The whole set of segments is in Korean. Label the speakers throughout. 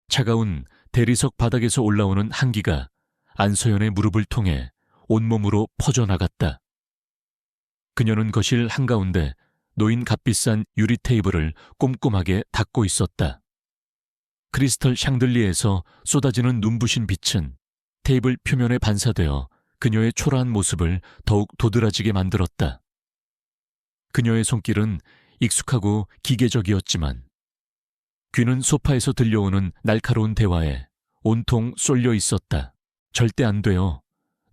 Speaker 1: 차가운 대리석 바닥에서 올라오는 한기가 안서연의 무릎을 통해 온몸으로 퍼져나갔다. 그녀는 거실 한가운데 놓인 값비싼 유리 테이블을 꼼꼼하게 닦고 있었다. 크리스털 샹들리에서 쏟아지는 눈부신 빛은 테이블 표면에 반사되어 그녀의 초라한 모습을 더욱 도드라지게 만들었다. 그녀의 손길은 익숙하고 기계적이었지만 귀는 소파에서 들려오는 날카로운 대화에 온통 쏠려 있었다. 절대 안 돼요.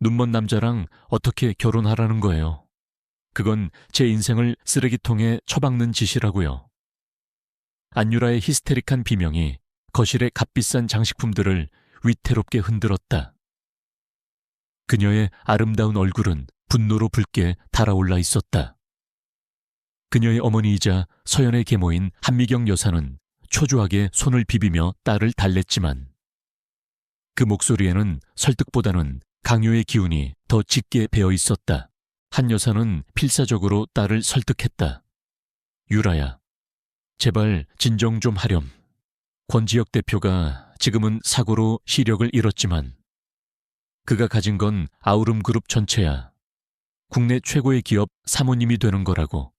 Speaker 1: 눈먼 남자랑 어떻게 결혼하라는 거예요. 그건 제 인생을 쓰레기통에 처박는 짓이라고요. 안유라의 히스테릭한 비명이 거실의 값비싼 장식품들을 위태롭게 흔들었다. 그녀의 아름다운 얼굴은 분노로 붉게 달아올라 있었다. 그녀의 어머니이자 서연의 계모인 한미경 여사는 초조하게 손을 비비며 딸을 달랬지만 그 목소리에는 설득보다는 강요의 기운이 더 짙게 배어 있었다. 한 여사는 필사적으로 딸을 설득했다. 유라야, 제발 진정 좀 하렴. 권지혁 대표가 지금은 사고로 시력을 잃었지만 그가 가진 건 아우름 그룹 전체야. 국내 최고의 기업 사모님이 되는 거라고.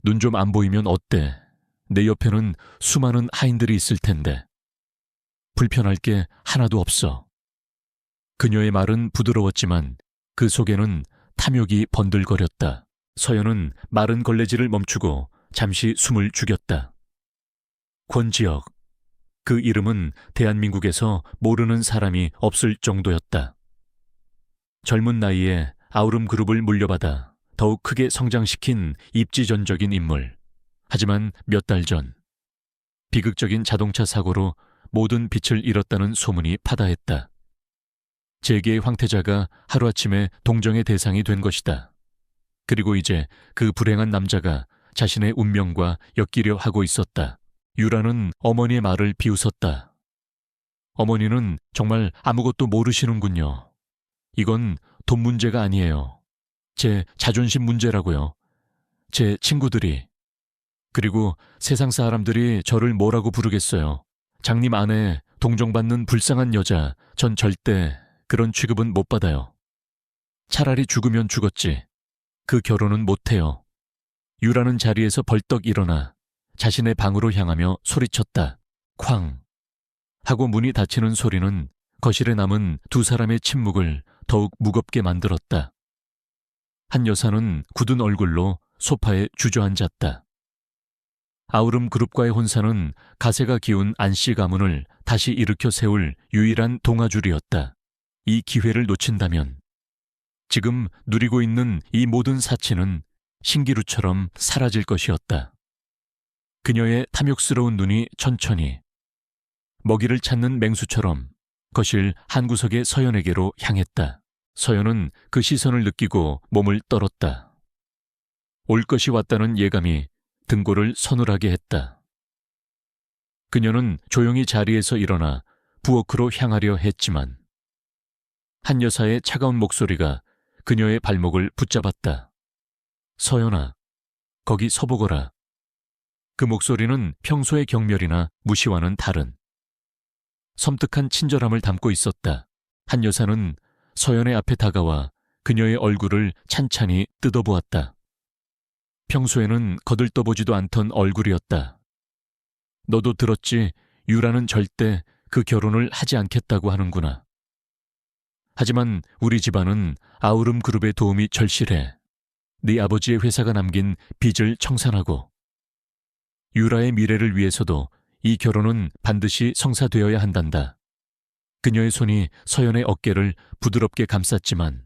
Speaker 1: 눈 좀 안 보이면 어때? 내 옆에는 수많은 하인들이 있을 텐데. 불편할 게 하나도 없어. 그녀의 말은 부드러웠지만 그 속에는 탐욕이 번들거렸다. 서연은 마른 걸레질을 멈추고 잠시 숨을 죽였다. 권지혁. 그 이름은 대한민국에서 모르는 사람이 없을 정도였다. 젊은 나이에 아우름 그룹을 물려받아 더욱 크게 성장시킨 입지전적인 인물. 하지만 몇 달 전 비극적인 자동차 사고로 모든 빛을 잃었다는 소문이 파다했다. 재계의 황태자가 하루아침에 동정의 대상이 된 것이다. 그리고 이제 그 불행한 남자가 자신의 운명과 엮이려 하고 있었다. 유라는 어머니의 말을 비웃었다. 어머니는 정말 아무것도 모르시는군요. 이건 돈 문제가 아니에요. 제 자존심 문제라고요. 제 친구들이. 그리고 세상 사람들이 저를 뭐라고 부르겠어요. 장님 아내 동정받는 불쌍한 여자, 전 절대 그런 취급은 못 받아요. 차라리 죽으면 죽었지. 그 결혼은 못해요. 유라는 자리에서 벌떡 일어나 자신의 방으로 향하며 소리쳤다. 쾅! 하고 문이 닫히는 소리는 거실에 남은 두 사람의 침묵을 더욱 무겁게 만들었다. 한 여사는 굳은 얼굴로 소파에 주저앉았다. 아우름 그룹과의 혼사는 가세가 기운 안씨 가문을 다시 일으켜 세울 유일한 동아줄이었다. 이 기회를 놓친다면 지금 누리고 있는 이 모든 사치는 신기루처럼 사라질 것이었다. 그녀의 탐욕스러운 눈이 천천히 먹이를 찾는 맹수처럼 거실 한 구석의 서연에게로 향했다. 서연은 그 시선을 느끼고 몸을 떨었다. 올 것이 왔다는 예감이 등골을 서늘하게 했다. 그녀는 조용히 자리에서 일어나 부엌으로 향하려 했지만 한 여사의 차가운 목소리가 그녀의 발목을 붙잡았다. 서연아, 거기 서보거라. 그 목소리는 평소의 경멸이나 무시와는 다른 섬뜩한 친절함을 담고 있었다. 한 여사는 서연의 앞에 다가와 그녀의 얼굴을 찬찬히 뜯어보았다. 평소에는 거들떠보지도 않던 얼굴이었다. 너도 들었지? 유라는 절대 그 결혼을 하지 않겠다고 하는구나. 하지만 우리 집안은 아우름 그룹의 도움이 절실해. 네 아버지의 회사가 남긴 빚을 청산하고 유라의 미래를 위해서도 이 결혼은 반드시 성사되어야 한단다. 그녀의 손이 서연의 어깨를 부드럽게 감쌌지만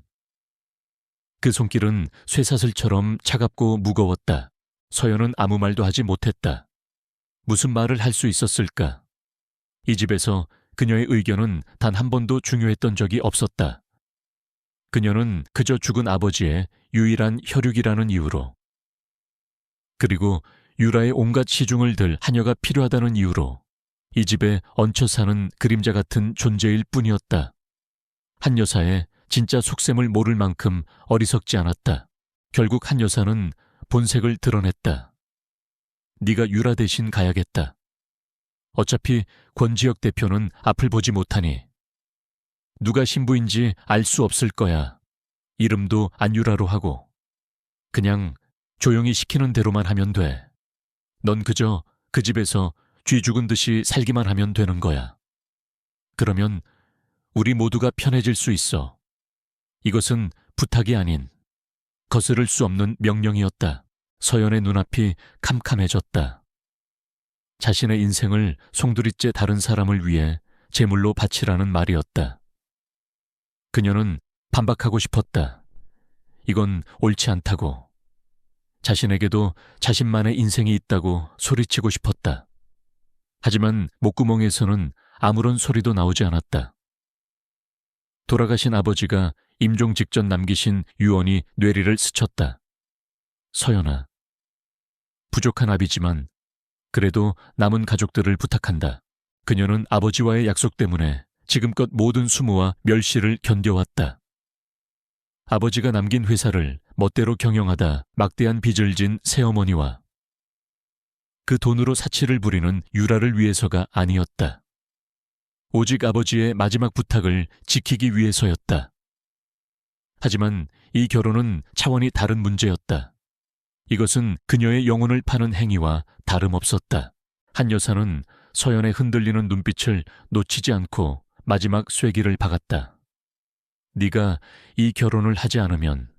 Speaker 1: 그 손길은 쇠사슬처럼 차갑고 무거웠다. 서연은 아무 말도 하지 못했다. 무슨 말을 할 수 있었을까? 이 집에서 그녀의 의견은 단 한 번도 중요했던 적이 없었다. 그녀는 그저 죽은 아버지의 유일한 혈육이라는 이유로, 그리고 유라의 온갖 시중을 들 하녀가 필요하다는 이유로 이 집에 얹혀 사는 그림자 같은 존재일 뿐이었다. 한 여사의 진짜 속셈을 모를 만큼 어리석지 않았다. 결국 한 여사는 본색을 드러냈다. 네가 유라 대신 가야겠다. 어차피 권지혁 대표는 앞을 보지 못하니 누가 신부인지 알 수 없을 거야. 이름도 안유라로 하고 그냥 조용히 시키는 대로만 하면 돼. 넌 그저 그 집에서 쥐 죽은 듯이 살기만 하면 되는 거야. 그러면 우리 모두가 편해질 수 있어. 이것은 부탁이 아닌 거스를 수 없는 명령이었다. 서연의 눈앞이 캄캄해졌다. 자신의 인생을 송두리째 다른 사람을 위해 제물로 바치라는 말이었다. 그녀는 반박하고 싶었다. 이건 옳지 않다고. 자신에게도 자신만의 인생이 있다고 소리치고 싶었다. 하지만 목구멍에서는 아무런 소리도 나오지 않았다. 돌아가신 아버지가 임종 직전 남기신 유언이 뇌리를 스쳤다. 서연아, 부족한 아비지만 그래도 남은 가족들을 부탁한다. 그녀는 아버지와의 약속 때문에 지금껏 모든 수모와 멸시를 견뎌왔다. 아버지가 남긴 회사를 멋대로 경영하다 막대한 빚을 진 새어머니와 그 돈으로 사치를 부리는 유라를 위해서가 아니었다. 오직 아버지의 마지막 부탁을 지키기 위해서였다. 하지만 이 결혼은 차원이 다른 문제였다. 이것은 그녀의 영혼을 파는 행위와 다름없었다. 한 여사는 서연의 흔들리는 눈빛을 놓치지 않고 마지막 쐐기를 박았다. 네가 이 결혼을 하지 않으면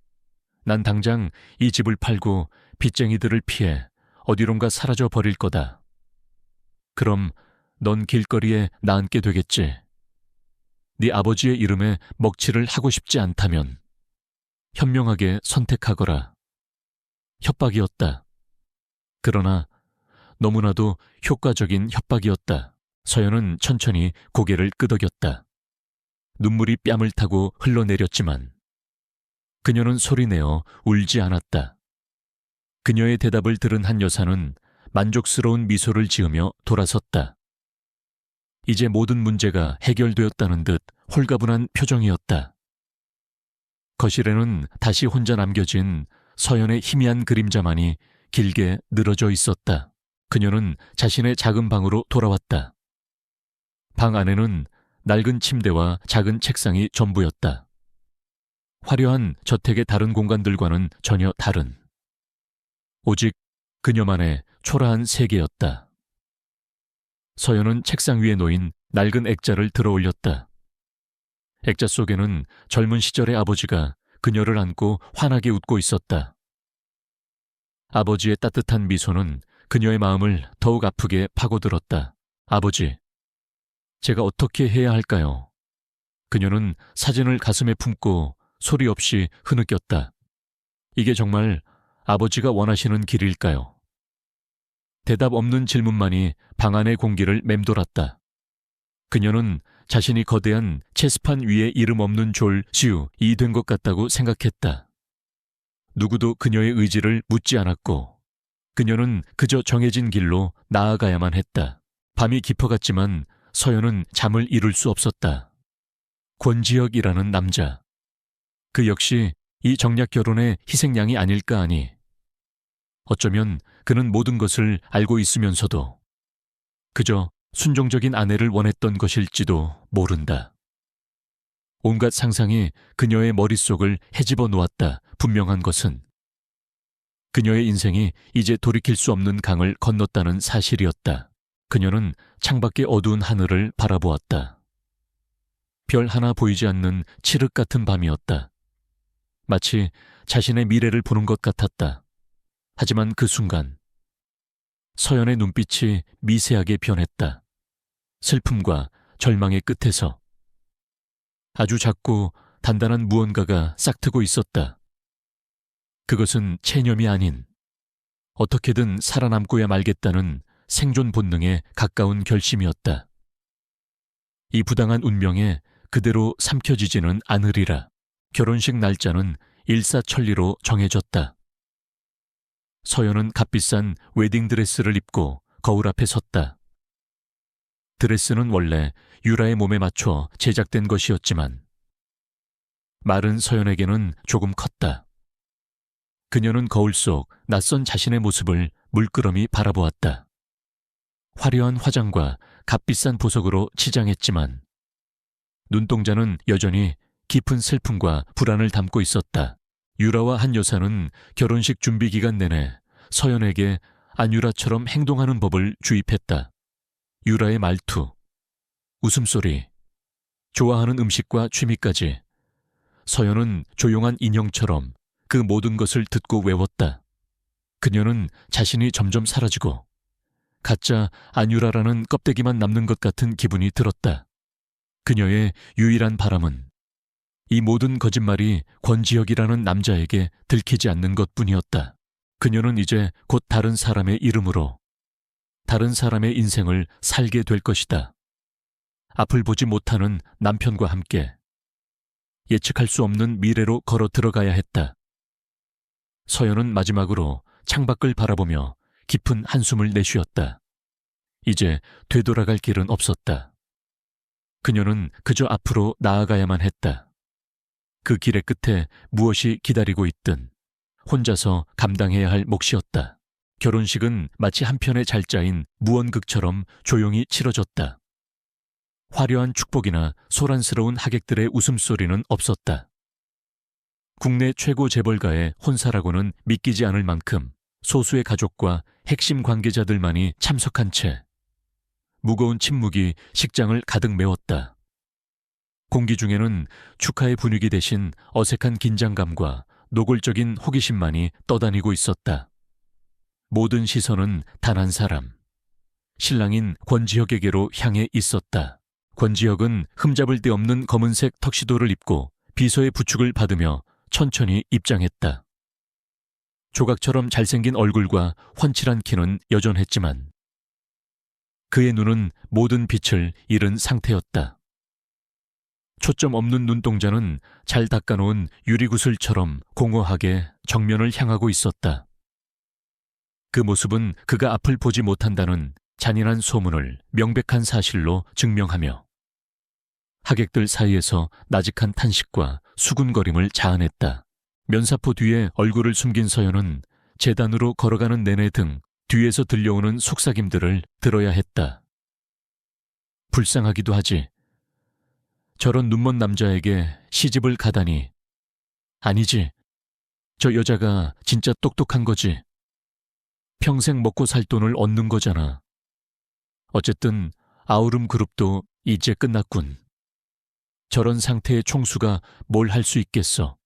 Speaker 1: 난 당장 이 집을 팔고 빚쟁이들을 피해 어디론가 사라져 버릴 거다. 그럼 넌 길거리에 나앉게 되겠지. 네 아버지의 이름에 먹칠을 하고 싶지 않다면 현명하게 선택하거라. 협박이었다. 그러나 너무나도 효과적인 협박이었다. 서연은 천천히 고개를 끄덕였다. 눈물이 뺨을 타고 흘러내렸지만 그녀는 소리내어 울지 않았다. 그녀의 대답을 들은 한 여사는 만족스러운 미소를 지으며 돌아섰다. 이제 모든 문제가 해결되었다는 듯 홀가분한 표정이었다. 거실에는 다시 혼자 남겨진 서연의 희미한 그림자만이 길게 늘어져 있었다. 그녀는 자신의 작은 방으로 돌아왔다. 방 안에는 낡은 침대와 작은 책상이 전부였다. 화려한 저택의 다른 공간들과는 전혀 다른, 오직 그녀만의 초라한 세계였다. 서연은 책상 위에 놓인 낡은 액자를 들어 올렸다. 액자 속에는 젊은 시절의 아버지가 그녀를 안고 환하게 웃고 있었다. 아버지의 따뜻한 미소는 그녀의 마음을 더욱 아프게 파고들었다. 아버지, 제가 어떻게 해야 할까요? 그녀는 사진을 가슴에 품고 소리 없이 흐느꼈다. 이게 정말 아버지가 원하시는 길일까요? 대답 없는 질문만이 방 안의 공기를 맴돌았다. 그녀는 자신이 거대한 체스판 위에 이름 없는 졸,이 된 것 같다고 생각했다. 누구도 그녀의 의지를 묻지 않았고 그녀는 그저 정해진 길로 나아가야만 했다. 밤이 깊어갔지만 서연은 잠을 이룰 수 없었다. 권지혁이라는 남자. 그 역시 이 정략 결혼의 희생양이 아닐까 하니 어쩌면 그는 모든 것을 알고 있으면서도 그저 순종적인 아내를 원했던 것일지도 모른다. 온갖 상상이 그녀의 머릿속을 헤집어 놓았다. 분명한 것은 그녀의 인생이 이제 돌이킬 수 없는 강을 건넜다는 사실이었다. 그녀는 창밖의 어두운 하늘을 바라보았다. 별 하나 보이지 않는 칠흑 같은 밤이었다. 마치 자신의 미래를 보는 것 같았다. 하지만 그 순간 서연의 눈빛이 미세하게 변했다. 슬픔과 절망의 끝에서 아주 작고 단단한 무언가가 싹트고 있었다. 그것은 체념이 아닌 어떻게든 살아남고야 말겠다는 생존 본능에 가까운 결심이었다. 이 부당한 운명에 그대로 삼켜지지는 않으리라. 결혼식 날짜는 일사천리로 정해졌다. 서연은 값비싼 웨딩드레스를 입고 거울 앞에 섰다. 드레스는 원래 유라의 몸에 맞춰 제작된 것이었지만 마른 서연에게는 조금 컸다. 그녀는 거울 속 낯선 자신의 모습을 물끄러미 바라보았다. 화려한 화장과 값비싼 보석으로 치장했지만 눈동자는 여전히 깊은 슬픔과 불안을 담고 있었다. 유라와 한 여사는 결혼식 준비 기간 내내 서연에게 안유라처럼 행동하는 법을 주입했다. 유라의 말투, 웃음소리, 좋아하는 음식과 취미까지 서연은 조용한 인형처럼 그 모든 것을 듣고 외웠다. 그녀는 자신이 점점 사라지고 가짜 안유라라는 껍데기만 남는 것 같은 기분이 들었다. 그녀의 유일한 바람은 이 모든 거짓말이 권지혁이라는 남자에게 들키지 않는 것뿐이었다. 그녀는 이제 곧 다른 사람의 이름으로 다른 사람의 인생을 살게 될 것이다. 앞을 보지 못하는 남편과 함께 예측할 수 없는 미래로 걸어 들어가야 했다. 서연은 마지막으로 창밖을 바라보며 깊은 한숨을 내쉬었다. 이제 되돌아갈 길은 없었다. 그녀는 그저 앞으로 나아가야만 했다. 그 길의 끝에 무엇이 기다리고 있든 혼자서 감당해야 할 몫이었다. 결혼식은 마치 한 편의 잘 짜인 무언극처럼 조용히 치러졌다. 화려한 축복이나 소란스러운 하객들의 웃음소리는 없었다. 국내 최고 재벌가의 혼사라고는 믿기지 않을 만큼 소수의 가족과 핵심 관계자들만이 참석한 채 무거운 침묵이 식장을 가득 메웠다. 공기 중에는 축하의 분위기 대신 어색한 긴장감과 노골적인 호기심만이 떠다니고 있었다. 모든 시선은 단 한 사람, 신랑인 권지혁에게로 향해 있었다. 권지혁은 흠잡을 데 없는 검은색 턱시도를 입고 비서의 부축을 받으며 천천히 입장했다. 조각처럼 잘생긴 얼굴과 훤칠한 키는 여전했지만 그의 눈은 모든 빛을 잃은 상태였다. 초점 없는 눈동자는 잘 닦아놓은 유리구슬처럼 공허하게 정면을 향하고 있었다. 그 모습은 그가 앞을 보지 못한다는 잔인한 소문을 명백한 사실로 증명하며 하객들 사이에서 나직한 탄식과 수군거림을 자아냈다. 면사포 뒤에 얼굴을 숨긴 서연은 재단으로 걸어가는 내내 등 뒤에서 들려오는 속삭임들을 들어야 했다. 불쌍하기도 하지. 저런 눈먼 남자에게 시집을 가다니. 아니지. 저 여자가 진짜 똑똑한 거지. 평생 먹고 살 돈을 얻는 거잖아. 어쨌든 아우름 그룹도 이제 끝났군. 저런 상태의 총수가 뭘 할 수 있겠어.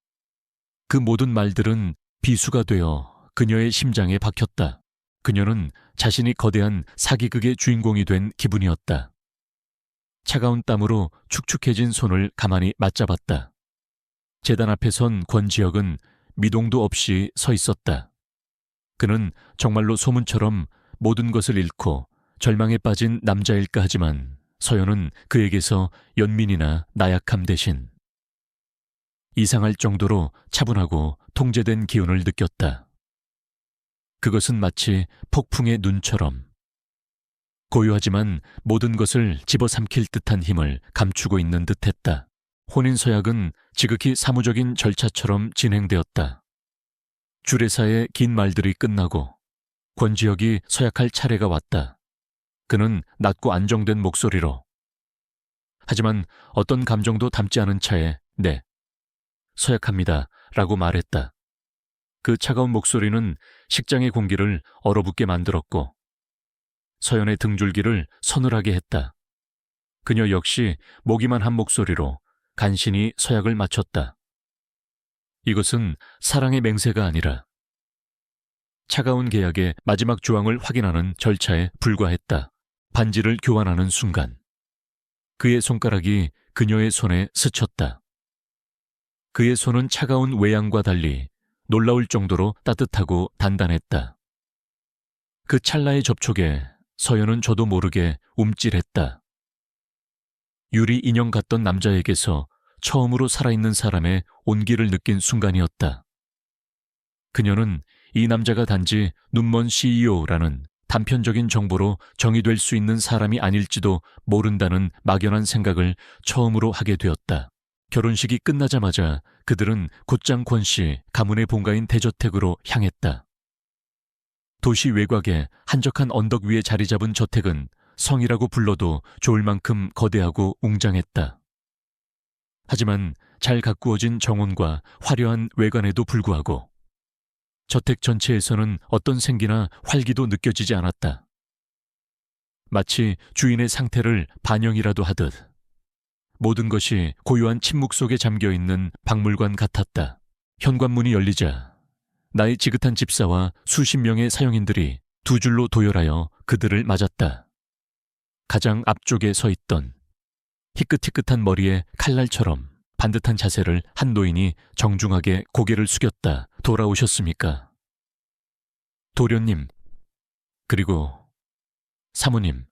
Speaker 1: 그 모든 말들은 비수가 되어 그녀의 심장에 박혔다. 그녀는 자신이 거대한 사기극의 주인공이 된 기분이었다. 차가운 땀으로 축축해진 손을 가만히 맞잡았다. 재단 앞에 선 권지혁은 미동도 없이 서 있었다. 그는 정말로 소문처럼 모든 것을 잃고 절망에 빠진 남자일까 하지만 서연은 그에게서 연민이나 나약함 대신 이상할 정도로 차분하고 통제된 기운을 느꼈다. 그것은 마치 폭풍의 눈처럼 고요하지만 모든 것을 집어삼킬 듯한 힘을 감추고 있는 듯했다. 혼인서약은 지극히 사무적인 절차처럼 진행되었다. 주례사의 긴 말들이 끝나고 권지혁이 서약할 차례가 왔다. 그는 낮고 안정된 목소리로 하지만 어떤 감정도 담지 않은 차에 네, 서약합니다 라고 말했다. 그 차가운 목소리는 식장의 공기를 얼어붙게 만들었고 서연의 등줄기를 서늘하게 했다. 그녀 역시 모기만 한 목소리로 간신히 서약을 마쳤다. 이것은 사랑의 맹세가 아니라 차가운 계약의 마지막 조항을 확인하는 절차에 불과했다. 반지를 교환하는 순간 그의 손가락이 그녀의 손에 스쳤다. 그의 손은 차가운 외양과 달리 놀라울 정도로 따뜻하고 단단했다. 그 찰나의 접촉에 서연은 저도 모르게 움찔했다. 유리 인형 같던 남자에게서 처음으로 살아있는 사람의 온기를 느낀 순간이었다. 그녀는 이 남자가 단지 눈먼 CEO라는 단편적인 정보로 정의될 수 있는 사람이 아닐지도 모른다는 막연한 생각을 처음으로 하게 되었다. 결혼식이 끝나자마자 그들은 곧장 권 씨 가문의 본가인 대저택으로 향했다. 도시 외곽의 한적한 언덕 위에 자리 잡은 저택은 성이라고 불러도 좋을 만큼 거대하고 웅장했다. 하지만 잘 가꾸어진 정원과 화려한 외관에도 불구하고 저택 전체에서는 어떤 생기나 활기도 느껴지지 않았다. 마치 주인의 상태를 반영이라도 하듯 모든 것이 고요한 침묵 속에 잠겨있는 박물관 같았다. 현관문이 열리자 나의 지긋한 집사와 수십 명의 사용인들이 두 줄로 도열하여 그들을 맞았다. 가장 앞쪽에 서 있던 희끗희끗한 머리에 칼날처럼 반듯한 자세를 한 노인이 정중하게 고개를 숙였다. 돌아오셨습니까? 도련님, 그리고 사모님.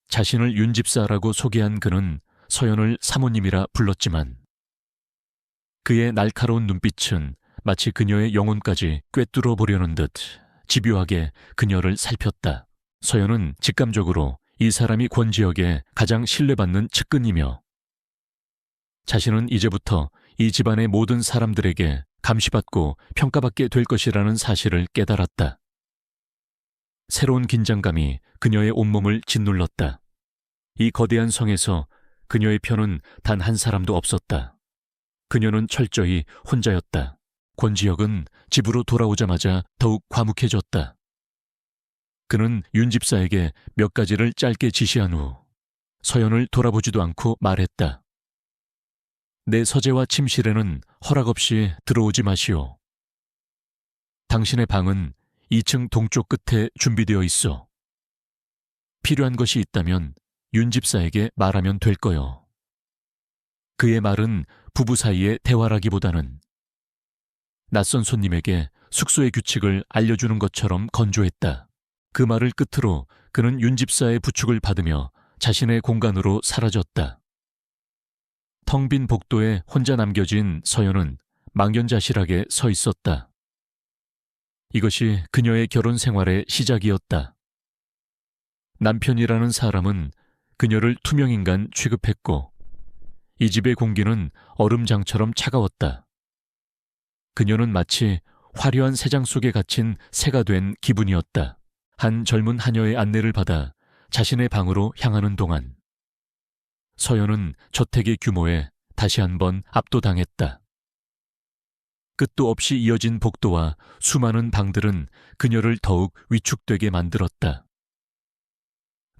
Speaker 1: 자신을 윤집사라고 소개한 그는 서연을 사모님이라 불렀지만 그의 날카로운 눈빛은 마치 그녀의 영혼까지 꿰뚫어 보려는 듯 집요하게 그녀를 살폈다. 서연은 직감적으로 이 사람이 권지혁의 가장 신뢰받는 측근이며 자신은 이제부터 이 집안의 모든 사람들에게 감시받고 평가받게 될 것이라는 사실을 깨달았다. 새로운 긴장감이 그녀의 온몸을 짓눌렀다. 이 거대한 성에서 그녀의 편은 단 한 사람도 없었다. 그녀는 철저히 혼자였다. 권지혁은 집으로 돌아오자마자 더욱 과묵해졌다. 그는 윤 집사에게 몇 가지를 짧게 지시한 후 서연을 돌아보지도 않고 말했다. 내 서재와 침실에는 허락 없이 들어오지 마시오. 당신의 방은 2층 동쪽 끝에 준비되어 있어. 필요한 것이 있다면 윤 집사에게 말하면 될 거요. 그의 말은 부부 사이의 대화라기보다는 낯선 손님에게 숙소의 규칙을 알려주는 것처럼 건조했다. 그 말을 끝으로 그는 윤 집사의 부축을 받으며 자신의 공간으로 사라졌다. 텅 빈 복도에 혼자 남겨진 서연은 망연자실하게 서 있었다. 이것이 그녀의 결혼 생활의 시작이었다. 남편이라는 사람은 그녀를 투명인간 취급했고 이 집의 공기는 얼음장처럼 차가웠다. 그녀는 마치 화려한 새장 속에 갇힌 새가 된 기분이었다. 한 젊은 하녀의 안내를 받아 자신의 방으로 향하는 동안 서연은 저택의 규모에 다시 한번 압도당했다. 끝도 없이 이어진 복도와 수많은 방들은 그녀를 더욱 위축되게 만들었다.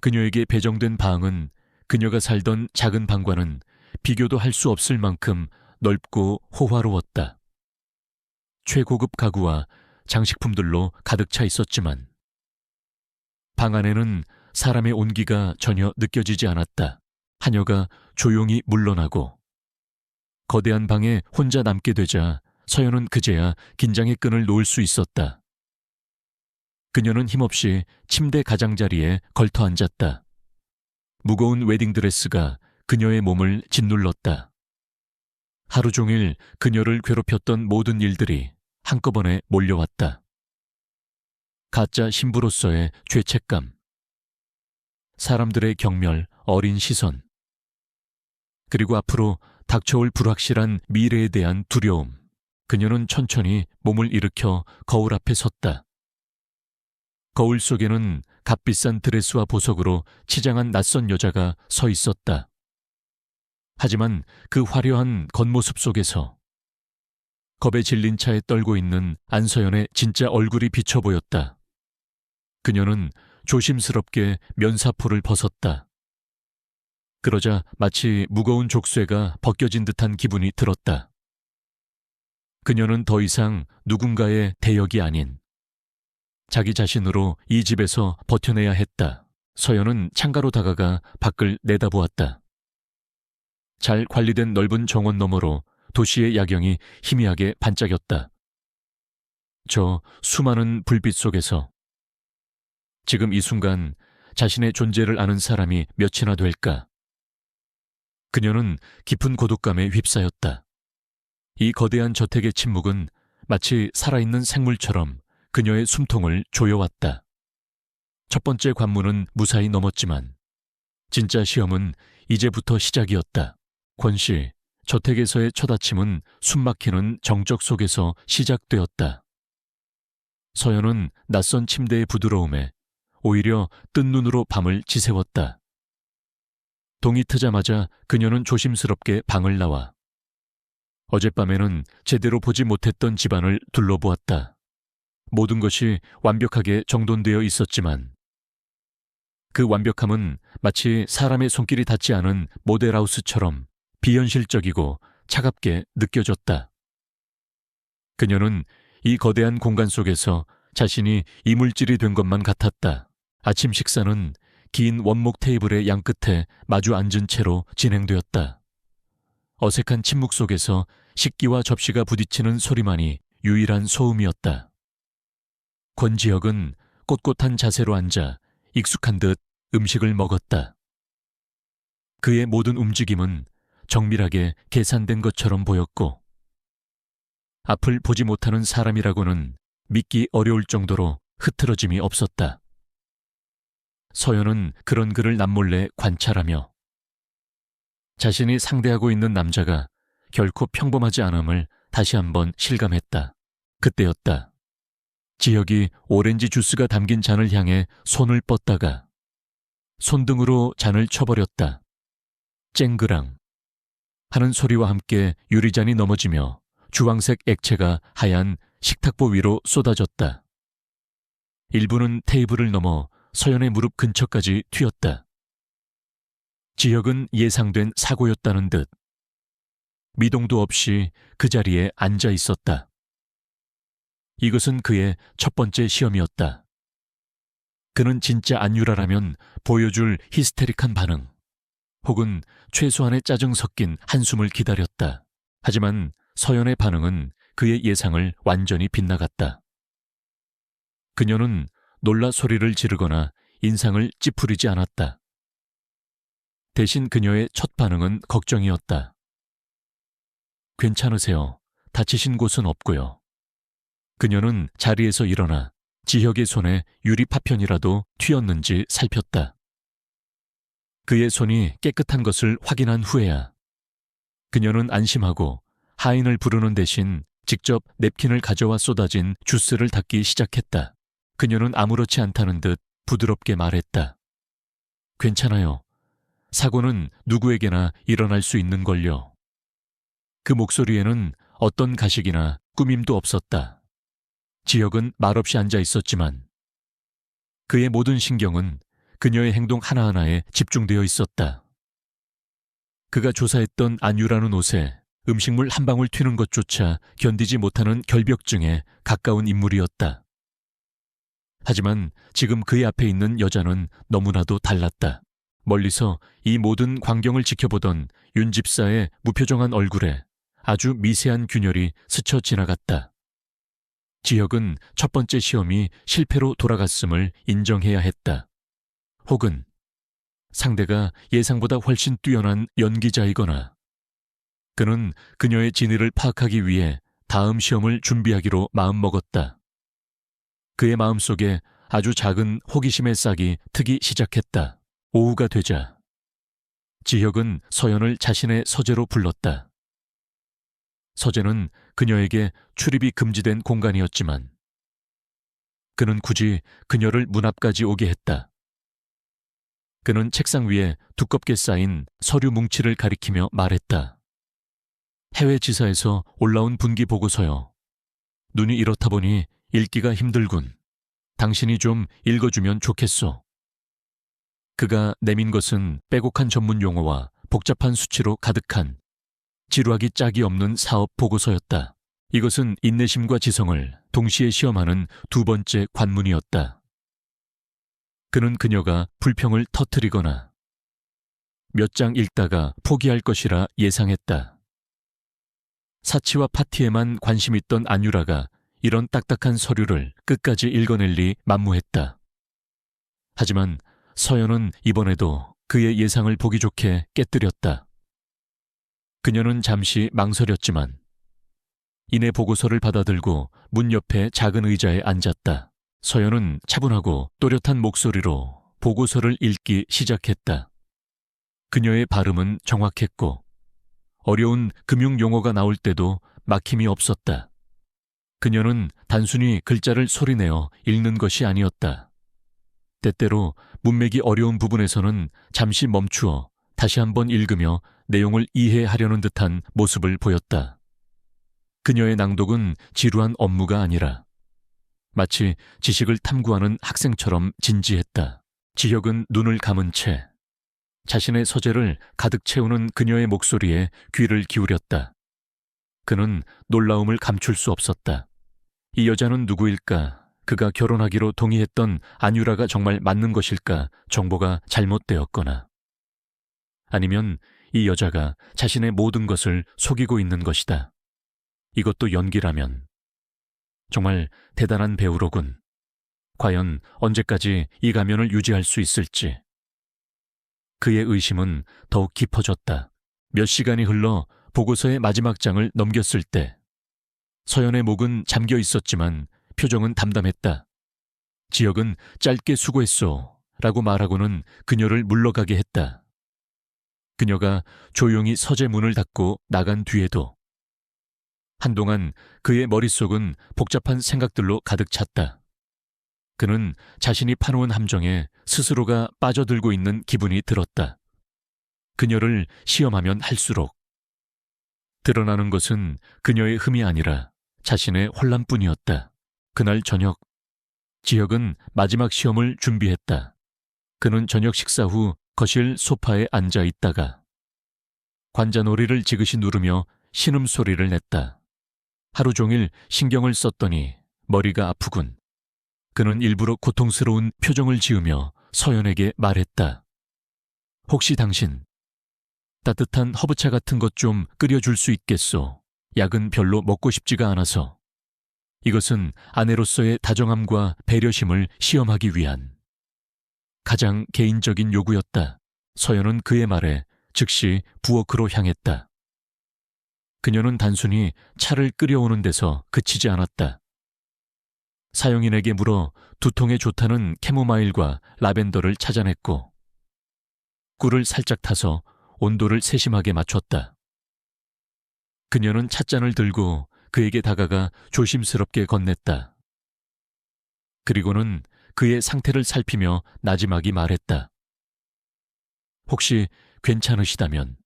Speaker 1: 그녀에게 배정된 방은 그녀가 살던 작은 방과는 비교도 할 수 없을 만큼 넓고 호화로웠다. 최고급 가구와 장식품들로 가득 차 있었지만 방 안에는 사람의 온기가 전혀 느껴지지 않았다. 하녀가 조용히 물러나고 거대한 방에 혼자 남게 되자 서연은 그제야 긴장의 끈을 놓을 수 있었다. 그녀는 힘없이 침대 가장자리에 걸터 앉았다. 무거운 웨딩드레스가 그녀의 몸을 짓눌렀다. 하루 종일 그녀를 괴롭혔던 모든 일들이 한꺼번에 몰려왔다. 가짜 신부로서의 죄책감, 사람들의 경멸, 어린 시선, 그리고 앞으로 닥쳐올 불확실한 미래에 대한 두려움. 그녀는 천천히 몸을 일으켜 거울 앞에 섰다. 거울 속에는 값비싼 드레스와 보석으로 치장한 낯선 여자가 서 있었다. 하지만 그 화려한 겉모습 속에서 겁에 질린 차에 떨고 있는 안서연의 진짜 얼굴이 비쳐 보였다. 그녀는 조심스럽게 면사포를 벗었다. 그러자 마치 무거운 족쇄가 벗겨진 듯한 기분이 들었다. 그녀는 더 이상 누군가의 대역이 아닌 자기 자신으로 이 집에서 버텨내야 했다. 서연은 창가로 다가가 밖을 내다보았다. 잘 관리된 넓은 정원 너머로 도시의 야경이 희미하게 반짝였다. 저 수많은 불빛 속에서 지금 이 순간 자신의 존재를 아는 사람이 몇이나 될까? 그녀는 깊은 고독감에 휩싸였다. 이 거대한 저택의 침묵은 마치 살아있는 생물처럼 그녀의 숨통을 조여왔다. 첫 번째 관문은 무사히 넘었지만 진짜 시험은 이제부터 시작이었다. 권씨, 저택에서의 첫 아침은 숨막히는 정적 속에서 시작되었다. 서연은 낯선 침대의 부드러움에 오히려 뜬 눈으로 밤을 지새웠다. 동이 트자마자 그녀는 조심스럽게 방을 나와 어젯밤에는 제대로 보지 못했던 집안을 둘러보았다. 모든 것이 완벽하게 정돈되어 있었지만 그 완벽함은 마치 사람의 손길이 닿지 않은 모델하우스처럼 비현실적이고 차갑게 느껴졌다. 그녀는 이 거대한 공간 속에서 자신이 이물질이 된 것만 같았다. 아침 식사는 긴 원목 테이블의 양끝에 마주 앉은 채로 진행되었다. 어색한 침묵 속에서 식기와 접시가 부딪히는 소리만이 유일한 소음이었다. 권지혁은 꼿꼿한 자세로 앉아 익숙한 듯 음식을 먹었다. 그의 모든 움직임은 정밀하게 계산된 것처럼 보였고 앞을 보지 못하는 사람이라고는 믿기 어려울 정도로 흐트러짐이 없었다. 서연은 그런 그를 남몰래 관찰하며 자신이 상대하고 있는 남자가 결코 평범하지 않음을 다시 한번 실감했다. 그때였다. 지혁이 오렌지 주스가 담긴 잔을 향해 손을 뻗다가 손등으로 잔을 쳐버렸다. 쨍그랑 하는 소리와 함께 유리잔이 넘어지며 주황색 액체가 하얀 식탁보 위로 쏟아졌다. 일부는 테이블을 넘어 서연의 무릎 근처까지 튀었다. 지혁은 예상된 사고였다는 듯 미동도 없이 그 자리에 앉아 있었다. 이것은 그의 첫 번째 시험이었다. 그는 진짜 안유라라면 보여줄 히스테릭한 반응, 혹은 최소한의 짜증 섞인 한숨을 기다렸다. 하지만 서연의 반응은 그의 예상을 완전히 빗나갔다. 그녀는 놀라 소리를 지르거나 인상을 찌푸리지 않았다. 대신 그녀의 첫 반응은 걱정이었다. 괜찮으세요? 다치신 곳은 없고요. 그녀는 자리에서 일어나 지혁의 손에 유리 파편이라도 튀었는지 살폈다. 그의 손이 깨끗한 것을 확인한 후에야 그녀는 안심하고 하인을 부르는 대신 직접 냅킨을 가져와 쏟아진 주스를 닦기 시작했다. 그녀는 아무렇지 않다는 듯 부드럽게 말했다. 괜찮아요. 사고는 누구에게나 일어날 수 있는 걸요. 그 목소리에는 어떤 가식이나 꾸밈도 없었다. 지혁은 말없이 앉아 있었지만 그의 모든 신경은 그녀의 행동 하나하나에 집중되어 있었다. 그가 조사했던 안유라는 옷에 음식물 한 방울 튀는 것조차 견디지 못하는 결벽증에 가까운 인물이었다. 하지만 지금 그의 앞에 있는 여자는 너무나도 달랐다. 멀리서 이 모든 광경을 지켜보던 윤 집사의 무표정한 얼굴에 아주 미세한 균열이 스쳐 지나갔다. 지혁은 첫 번째 시험이 실패로 돌아갔음을 인정해야 했다. 혹은 상대가 예상보다 훨씬 뛰어난 연기자이거나 그는 그녀의 진위를 파악하기 위해 다음 시험을 준비하기로 마음먹었다. 그의 마음속에 아주 작은 호기심의 싹이 트기 시작했다. 오후가 되자 지혁은 서연을 자신의 서재로 불렀다. 서재는 그녀에게 출입이 금지된 공간이었지만 그는 굳이 그녀를 문 앞까지 오게 했다. 그는 책상 위에 두껍게 쌓인 서류 뭉치를 가리키며 말했다. 해외 지사에서 올라온 분기 보고서요. 눈이 이렇다 보니 읽기가 힘들군. 당신이 좀 읽어주면 좋겠소. 그가 내민 것은 빼곡한 전문 용어와 복잡한 수치로 가득한 지루하기 짝이 없는 사업 보고서였다. 이것은 인내심과 지성을 동시에 시험하는 두 번째 관문이었다. 그는 그녀가 불평을 터뜨리거나 몇 장 읽다가 포기할 것이라 예상했다. 사치와 파티에만 관심 있던 안유라가 이런 딱딱한 서류를 끝까지 읽어낼 리 만무했다. 하지만 서연은 이번에도 그의 예상을 보기 좋게 깨뜨렸다. 그녀는 잠시 망설였지만 이내 보고서를 받아들고 문 옆에 작은 의자에 앉았다. 서연은 차분하고 또렷한 목소리로 보고서를 읽기 시작했다. 그녀의 발음은 정확했고 어려운 금융 용어가 나올 때도 막힘이 없었다. 그녀는 단순히 글자를 소리내어 읽는 것이 아니었다. 때때로 문맥이 어려운 부분에서는 잠시 멈추어 다시 한번 읽으며 내용을 이해하려는 듯한 모습을 보였다. 그녀의 낭독은 지루한 업무가 아니라 마치 지식을 탐구하는 학생처럼 진지했다. 지혁은 눈을 감은 채 자신의 서재를 가득 채우는 그녀의 목소리에 귀를 기울였다. 그는 놀라움을 감출 수 없었다. 이 여자는 누구일까? 그가 결혼하기로 동의했던 안유라가 정말 맞는 것일까? 정보가 잘못되었거나 아니면 이 여자가 자신의 모든 것을 속이고 있는 것이다. 이것도 연기라면 정말 대단한 배우로군. 과연 언제까지 이 가면을 유지할 수 있을지. 그의 의심은 더욱 깊어졌다. 몇 시간이 흘러 보고서의 마지막 장을 넘겼을 때 서연의 목은 잠겨 있었지만 표정은 담담했다. 지혁은 짧게 수고했소 라고 말하고는 그녀를 물러가게 했다. 그녀가 조용히 서재 문을 닫고 나간 뒤에도 한동안 그의 머릿속은 복잡한 생각들로 가득 찼다. 그는 자신이 파놓은 함정에 스스로가 빠져들고 있는 기분이 들었다. 그녀를 시험하면 할수록 드러나는 것은 그녀의 흠이 아니라 자신의 혼란뿐이었다. 그날 저녁, 지혁은 마지막 시험을 준비했다. 그는 저녁 식사 후 거실 소파에 앉아 있다가 관자놀이를 지그시 누르며 신음소리를 냈다. 하루 종일 신경을 썼더니 머리가 아프군. 그는 일부러 고통스러운 표정을 지으며 서연에게 말했다. 혹시 당신 따뜻한 허브차 같은 것 좀 끓여줄 수 있겠소? 약은 별로 먹고 싶지가 않아서. 이것은 아내로서의 다정함과 배려심을 시험하기 위한 가장 개인적인 요구였다. 서연은 그의 말에 즉시 부엌으로 향했다. 그녀는 단순히 차를 끓여오는 데서 그치지 않았다. 사용인에게 물어 두통에 좋다는 캐모마일과 라벤더를 찾아냈고 꿀을 살짝 타서 온도를 세심하게 맞췄다. 그녀는 찻잔을 들고 그에게 다가가 조심스럽게 건넸다. 그리고는 그의 상태를 살피며 나지막이 말했다. 혹시 괜찮으시다면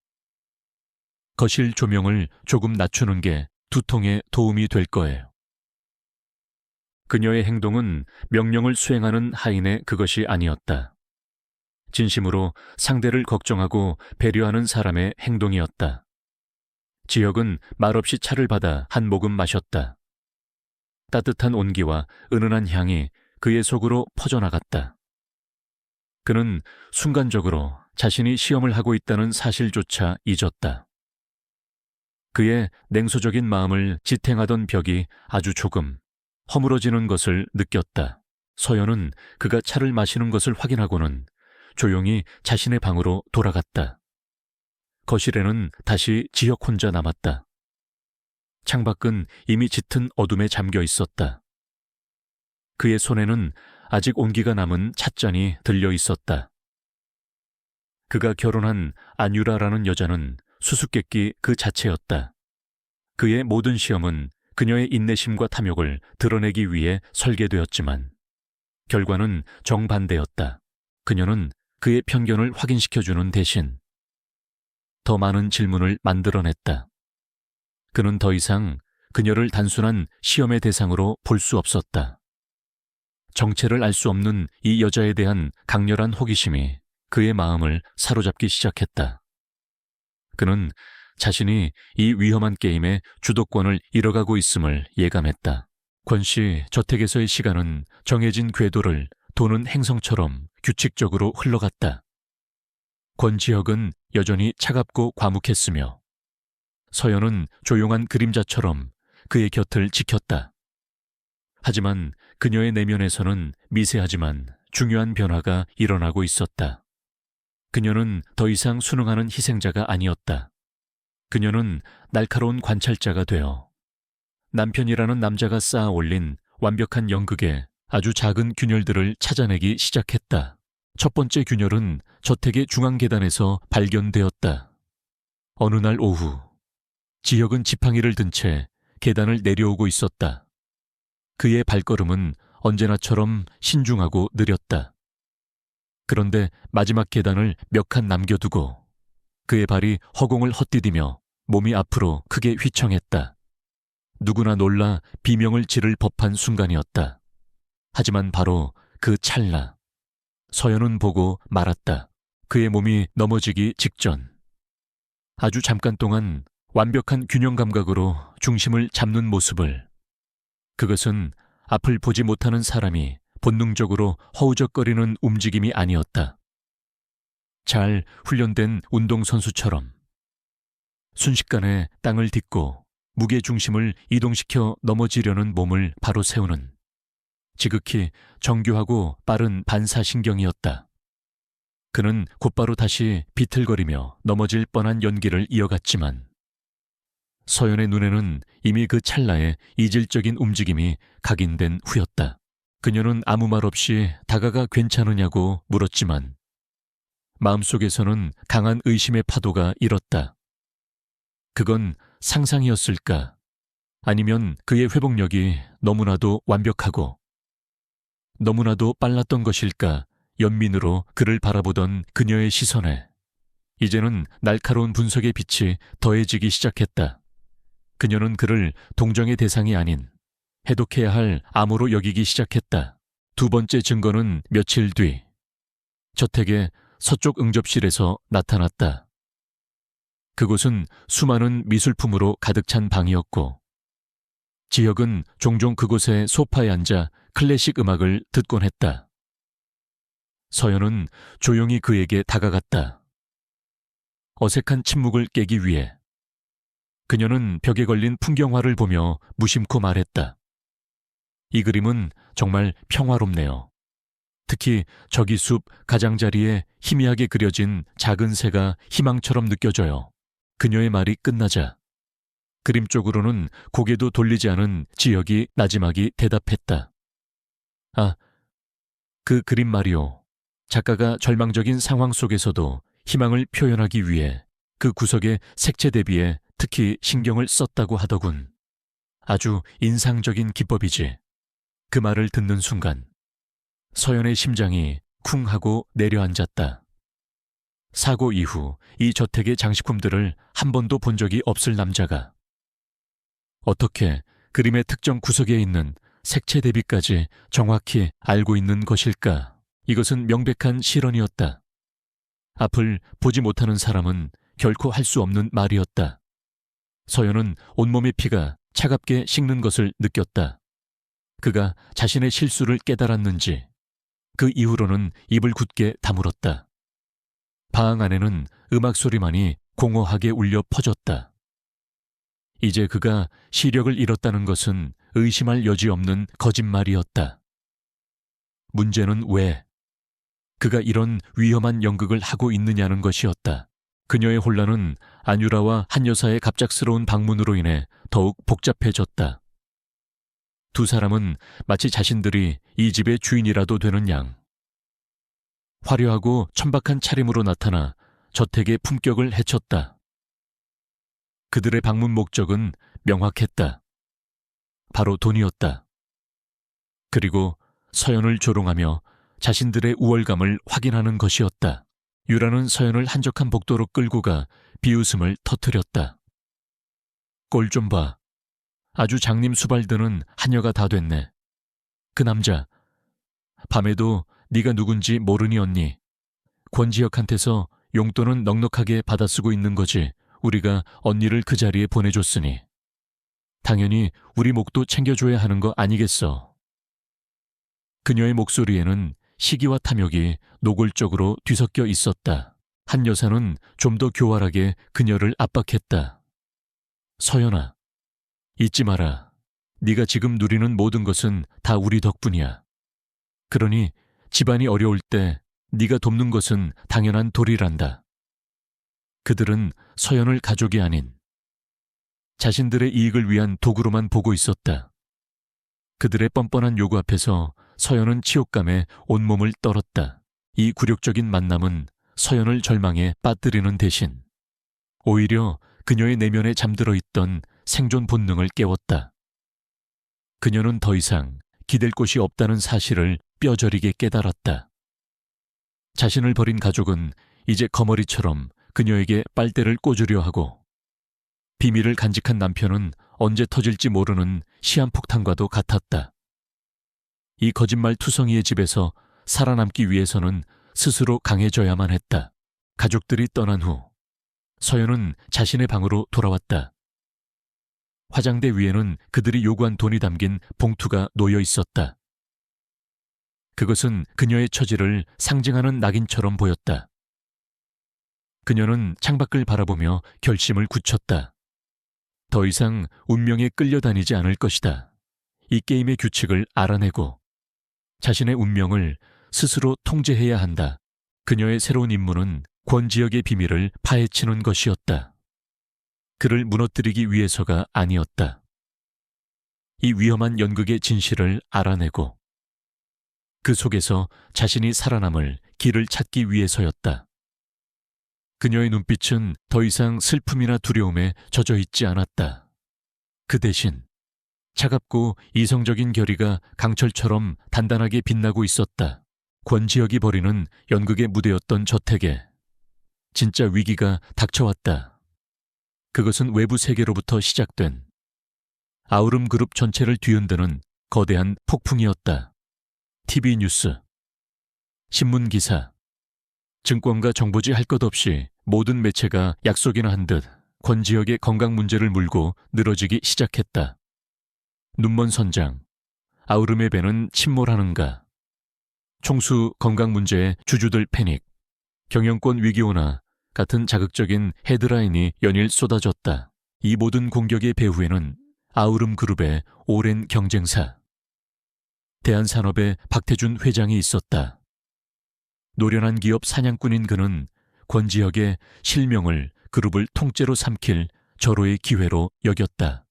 Speaker 1: 거실 조명을 조금 낮추는 게 두통에 도움이 될 거예요. 그녀의 행동은 명령을 수행하는 하인의 그것이 아니었다. 진심으로 상대를 걱정하고 배려하는 사람의 행동이었다. 지혁은 말없이 차를 받아 한 모금 마셨다. 따뜻한 온기와 은은한 향이 그의 속으로 퍼져나갔다. 그는 순간적으로 자신이 시험을 하고 있다는 사실조차 잊었다. 그의 냉소적인 마음을 지탱하던 벽이 아주 조금 허물어지는 것을 느꼈다. 서연은 그가 차를 마시는 것을 확인하고는 조용히 자신의 방으로 돌아갔다. 거실에는 다시 지혁 혼자 남았다. 창밖은 이미 짙은 어둠에 잠겨 있었다. 그의 손에는 아직 온기가 남은 찻잔이 들려 있었다. 그가 결혼한 안유라라는 여자는 수수께끼 그 자체였다. 그의 모든 시험은 그녀의 인내심과 탐욕을 드러내기 위해 설계되었지만 결과는 정반대였다. 그녀는 그의 편견을 확인시켜주는 대신 더 많은 질문을 만들어냈다. 그는 더 이상 그녀를 단순한 시험의 대상으로 볼 수 없었다. 정체를 알 수 없는 이 여자에 대한 강렬한 호기심이 그의 마음을 사로잡기 시작했다. 그는 자신이 이 위험한 게임의 주도권을 잃어가고 있음을 예감했다. 권씨 저택에서의 시간은 정해진 궤도를 도는 행성처럼 규칙적으로 흘러갔다. 권지혁은 여전히 차갑고 과묵했으며 서연은 조용한 그림자처럼 그의 곁을 지켰다. 하지만 그녀의 내면에서는 미세하지만 중요한 변화가 일어나고 있었다. 그녀는 더 이상 순응하는 희생자가 아니었다. 그녀는 날카로운 관찰자가 되어 남편이라는 남자가 쌓아 올린 완벽한 연극의 아주 작은 균열들을 찾아내기 시작했다. 첫 번째 균열은 저택의 중앙 계단에서 발견되었다. 어느 날 오후, 지혁은 지팡이를 든 채 계단을 내려오고 있었다. 그의 발걸음은 언제나처럼 신중하고 느렸다. 그런데 마지막 계단을 몇 칸 남겨두고 그의 발이 허공을 헛디디며 몸이 앞으로 크게 휘청했다. 누구나 놀라 비명을 지를 법한 순간이었다. 하지만 바로 그 찰나 서연은 보고 말았다. 그의 몸이 넘어지기 직전. 아주 잠깐 동안 완벽한 균형 감각으로 중심을 잡는 모습을. 그것은 앞을 보지 못하는 사람이 본능적으로 허우적거리는 움직임이 아니었다. 잘 훈련된 운동선수처럼 순식간에 땅을 딛고 무게 중심을 이동시켜 넘어지려는 몸을 바로 세우는 지극히 정교하고 빠른 반사신경이었다. 그는 곧바로 다시 비틀거리며 넘어질 뻔한 연기를 이어갔지만 서연의 눈에는 이미 그 찰나의 이질적인 움직임이 각인된 후였다. 그녀는 아무 말 없이 다가가 괜찮으냐고 물었지만 마음속에서는 강한 의심의 파도가 일었다. 그건 상상이었을까? 아니면 그의 회복력이 너무나도 완벽하고 너무나도 빨랐던 것일까? 연민으로 그를 바라보던 그녀의 시선에 이제는 날카로운 분석의 빛이 더해지기 시작했다. 그녀는 그를 동정의 대상이 아닌 해독해야 할 암호로 여기기 시작했다. 두 번째 증거는 며칠 뒤 저택의 서쪽 응접실에서 나타났다. 그곳은 수많은 미술품으로 가득 찬 방이었고 지혁은 종종 그곳의 소파에 앉아 클래식 음악을 듣곤 했다. 서연은 조용히 그에게 다가갔다. 어색한 침묵을 깨기 위해 그녀는 벽에 걸린 풍경화를 보며 무심코 말했다. 이 그림은 정말 평화롭네요. 특히 저기 숲 가장자리에 희미하게 그려진 작은 새가 희망처럼 느껴져요. 그녀의 말이 끝나자 그림 쪽으로는 고개도 돌리지 않은 지혁이 나지막이 대답했다. 아, 그 그림 말이요. 작가가 절망적인 상황 속에서도 희망을 표현하기 위해 그 구석의 색채 대비에 특히 신경을 썼다고 하더군. 아주 인상적인 기법이지. 그 말을 듣는 순간 서연의 심장이 쿵 하고 내려앉았다. 사고 이후 이 저택의 장식품들을 한 번도 본 적이 없을 남자가 어떻게 그림의 특정 구석에 있는 색채 대비까지 정확히 알고 있는 것일까? 이것은 명백한 실언이었다. 앞을 보지 못하는 사람은 결코 할 수 없는 말이었다. 서연은 온몸의 피가 차갑게 식는 것을 느꼈다. 그가 자신의 실수를 깨달았는지 그 이후로는 입을 굳게 다물었다. 방 안에는 음악 소리만이 공허하게 울려 퍼졌다. 이제 그가 시력을 잃었다는 것은 의심할 여지 없는 거짓말이었다. 문제는 왜 그가 이런 위험한 연극을 하고 있느냐는 것이었다. 그녀의 혼란은 안유라와 한 여사의 갑작스러운 방문으로 인해 더욱 복잡해졌다. 두 사람은 마치 자신들이 이 집의 주인이라도 되는 양 화려하고 천박한 차림으로 나타나 저택의 품격을 해쳤다. 그들의 방문 목적은 명확했다. 바로 돈이었다. 그리고 서연을 조롱하며 자신들의 우월감을 확인하는 것이었다. 유라는 서연을 한적한 복도로 끌고 가 비웃음을 터뜨렸다. 꼴 좀 봐. 아주 장님 수발드는 하녀가 다 됐네. 그 남자, 밤에도 네가 누군지 모르니 언니. 권지혁한테서 용돈은 넉넉하게 받아쓰고 있는 거지. 우리가 언니를 그 자리에 보내줬으니. 당연히 우리 목도 챙겨줘야 하는 거 아니겠어. 그녀의 목소리에는 시기와 탐욕이 노골적으로 뒤섞여 있었다. 한 여사는 좀 더 교활하게 그녀를 압박했다. 서연아, 잊지 마라. 네가 지금 누리는 모든 것은 다 우리 덕분이야. 그러니 집안이 어려울 때 네가 돕는 것은 당연한 도리란다. 그들은 서연을 가족이 아닌 자신들의 이익을 위한 도구로만 보고 있었다. 그들의 뻔뻔한 요구 앞에서 서연은 치욕감에 온몸을 떨었다. 이 굴욕적인 만남은 서연을 절망에 빠뜨리는 대신 오히려 그녀의 내면에 잠들어 있던 생존 본능을 깨웠다. 그녀는 더 이상 기댈 곳이 없다는 사실을 뼈저리게 깨달았다. 자신을 버린 가족은 이제 거머리처럼 그녀에게 빨대를 꽂으려 하고, 비밀을 간직한 남편은 언제 터질지 모르는 시한폭탄과도 같았다. 이 거짓말 투성이의 집에서 살아남기 위해서는 스스로 강해져야만 했다. 가족들이 떠난 후 서연은 자신의 방으로 돌아왔다. 화장대 위에는 그들이 요구한 돈이 담긴 봉투가 놓여 있었다. 그것은 그녀의 처지를 상징하는 낙인처럼 보였다. 그녀는 창밖을 바라보며 결심을 굳혔다. 더 이상 운명에 끌려다니지 않을 것이다. 이 게임의 규칙을 알아내고 자신의 운명을 스스로 통제해야 한다. 그녀의 새로운 임무는 권지혁의 비밀을 파헤치는 것이었다. 그를 무너뜨리기 위해서가 아니었다. 이 위험한 연극의 진실을 알아내고 그 속에서 자신이 살아남을 길을 찾기 위해서였다. 그녀의 눈빛은 더 이상 슬픔이나 두려움에 젖어 있지 않았다. 그 대신 차갑고 이성적인 결의가 강철처럼 단단하게 빛나고 있었다. 권지혁이 벌이는 연극의 무대였던 저택에 진짜 위기가 닥쳐왔다. 그것은 외부 세계로부터 시작된 아우름 그룹 전체를 뒤흔드는 거대한 폭풍이었다. TV 뉴스, 신문 기사, 증권가 정보지 할 것 없이 모든 매체가 약속이나 한 듯 권지혁의 건강 문제를 물고 늘어지기 시작했다. 눈먼 선장, 아우름의 배는 침몰하는가, 총수 건강 문제에 주주들 패닉, 경영권 위기오나 같은 자극적인 헤드라인이 연일 쏟아졌다. 이 모든 공격의 배후에는 아우름 그룹의 오랜 경쟁사, 대한산업의 박태준 회장이 있었다. 노련한 기업 사냥꾼인 그는 권지혁의 실명을 그룹을 통째로 삼킬 절호의 기회로 여겼다.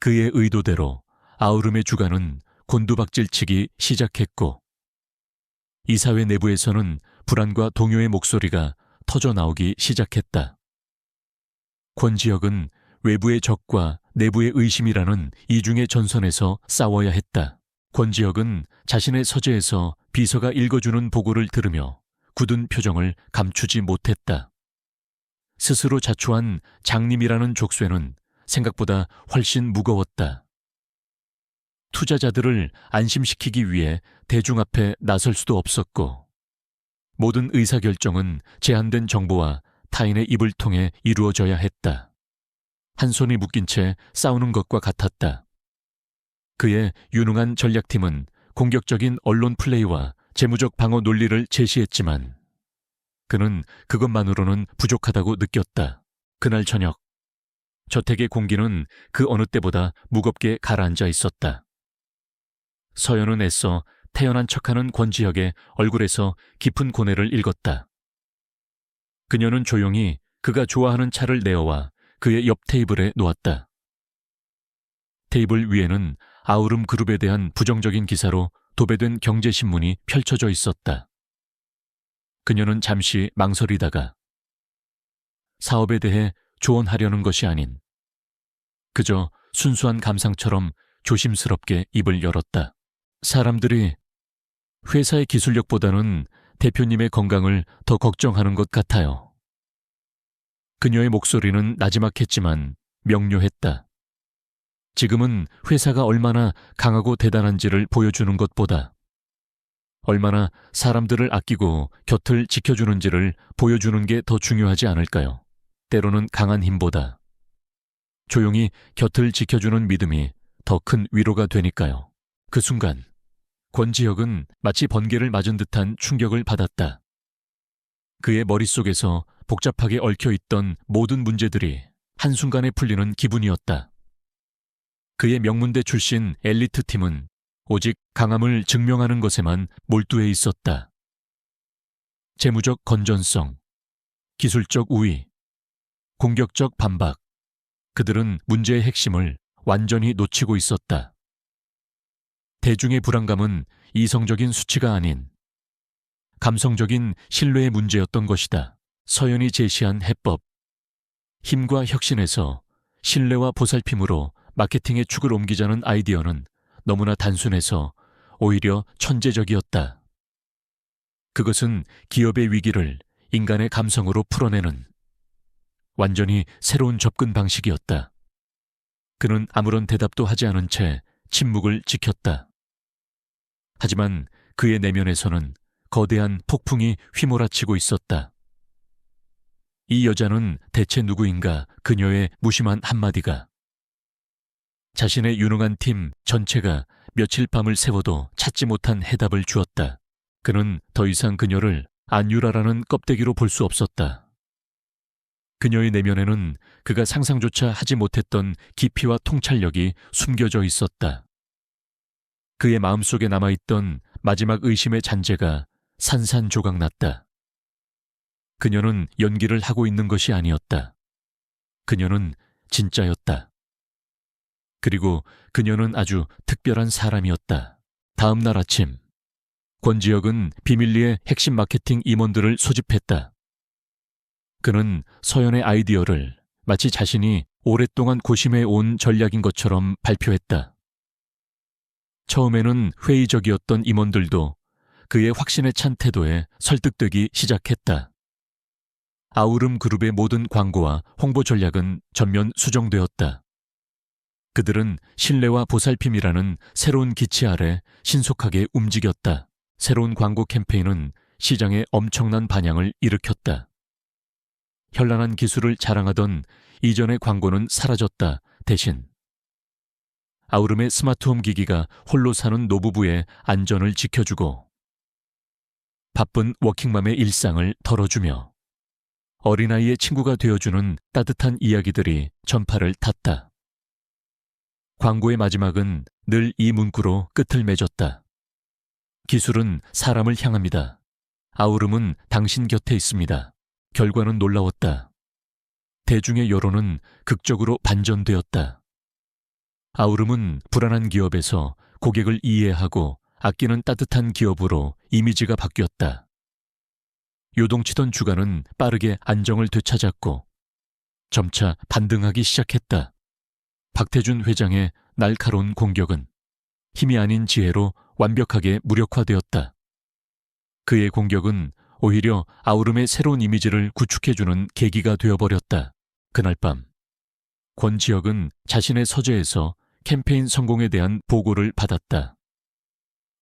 Speaker 1: 그의 의도대로 아우름의 주가는 곤두박질치기 시작했고, 이사회 내부에서는 불안과 동요의 목소리가 터져나오기 시작했다. 권지혁은 외부의 적과 내부의 의심이라는 이중의 전선에서 싸워야 했다. 권지혁은 자신의 서재에서 비서가 읽어주는 보고를 들으며 굳은 표정을 감추지 못했다. 스스로 자초한 장님이라는 족쇄는 생각보다 훨씬 무거웠다. 투자자들을 안심시키기 위해 대중 앞에 나설 수도 없었고, 모든 의사결정은 제한된 정보와 타인의 입을 통해 이루어져야 했다. 한 손이 묶인 채 싸우는 것과 같았다. 그의 유능한 전략팀은 공격적인 언론 플레이와 재무적 방어 논리를 제시했지만 그는 그것만으로는 부족하다고 느꼈다. 그날 저녁, 저택의 공기는 그 어느 때보다 무겁게 가라앉아 있었다. 서연은 애써 태연한 척하는 권지혁의 얼굴에서 깊은 고뇌를 읽었다. 그녀는 조용히 그가 좋아하는 차를 내어와 그의 옆 테이블에 놓았다. 테이블 위에는 아우름 그룹에 대한 부정적인 기사로 도배된 경제신문이 펼쳐져 있었다. 그녀는 잠시 망설이다가 사업에 대해 조언하려는 것이 아닌 그저 순수한 감상처럼 조심스럽게 입을 열었다. 사람들이 회사의 기술력보다는 대표님의 건강을 더 걱정하는 것 같아요. 그녀의 목소리는 나지막했지만 명료했다. 지금은 회사가 얼마나 강하고 대단한지를 보여주는 것보다 얼마나 사람들을 아끼고 곁을 지켜주는지를 보여주는 게 더 중요하지 않을까요? 때로는 강한 힘보다 조용히 곁을 지켜주는 믿음이 더 큰 위로가 되니까요. 그 순간 권지혁은 마치 번개를 맞은 듯한 충격을 받았다. 그의 머릿속에서 복잡하게 얽혀있던 모든 문제들이 한순간에 풀리는 기분이었다. 그의 명문대 출신 엘리트 팀은 오직 강함을 증명하는 것에만 몰두해 있었다. 재무적 건전성, 기술적 우위, 공격적 반박, 그들은 문제의 핵심을 완전히 놓치고 있었다. 대중의 불안감은 이성적인 수치가 아닌 감성적인 신뢰의 문제였던 것이다. 서연이 제시한 해법, 힘과 혁신에서 신뢰와 보살핌으로 마케팅의 축을 옮기자는 아이디어는 너무나 단순해서 오히려 천재적이었다. 그것은 기업의 위기를 인간의 감성으로 풀어내는 완전히 새로운 접근 방식이었다. 그는 아무런 대답도 하지 않은 채 침묵을 지켰다. 하지만 그의 내면에서는 거대한 폭풍이 휘몰아치고 있었다. 이 여자는 대체 누구인가? 그녀의 무심한 한마디가 자신의 유능한 팀 전체가 며칠 밤을 새워도 찾지 못한 해답을 주었다. 그는 더 이상 그녀를 안유라라는 껍데기로 볼 수 없었다. 그녀의 내면에는 그가 상상조차 하지 못했던 깊이와 통찰력이 숨겨져 있었다. 그의 마음속에 남아있던 마지막 의심의 잔재가 산산조각났다. 그녀는 연기를 하고 있는 것이 아니었다. 그녀는 진짜였다. 그리고 그녀는 아주 특별한 사람이었다. 다음 날 아침, 권지혁은 비밀리에 핵심 마케팅 임원들을 소집했다. 그는 서연의 아이디어를 마치 자신이 오랫동안 고심해 온 전략인 것처럼 발표했다. 처음에는 회의적이었던 임원들도 그의 확신에 찬 태도에 설득되기 시작했다. 아우름 그룹의 모든 광고와 홍보 전략은 전면 수정되었다. 그들은 신뢰와 보살핌이라는 새로운 기치 아래 신속하게 움직였다. 새로운 광고 캠페인은 시장에 엄청난 반향을 일으켰다. 현란한 기술을 자랑하던 이전의 광고는 사라졌다. 대신 아우름의 스마트홈 기기가 홀로 사는 노부부의 안전을 지켜주고 바쁜 워킹맘의 일상을 덜어주며 어린아이의 친구가 되어주는 따뜻한 이야기들이 전파를 탔다. 광고의 마지막은 늘 이 문구로 끝을 맺었다. 기술은 사람을 향합니다. 아우름은 당신 곁에 있습니다. 결과는 놀라웠다. 대중의 여론은 극적으로 반전되었다. 아우름은 불안한 기업에서 고객을 이해하고 아끼는 따뜻한 기업으로 이미지가 바뀌었다. 요동치던 주가는 빠르게 안정을 되찾았고 점차 반등하기 시작했다. 박태준 회장의 날카로운 공격은 힘이 아닌 지혜로 완벽하게 무력화되었다. 그의 공격은 오히려 아우름의 새로운 이미지를 구축해주는 계기가 되어버렸다. 그날 밤, 권지혁은 자신의 서재에서 캠페인 성공에 대한 보고를 받았다.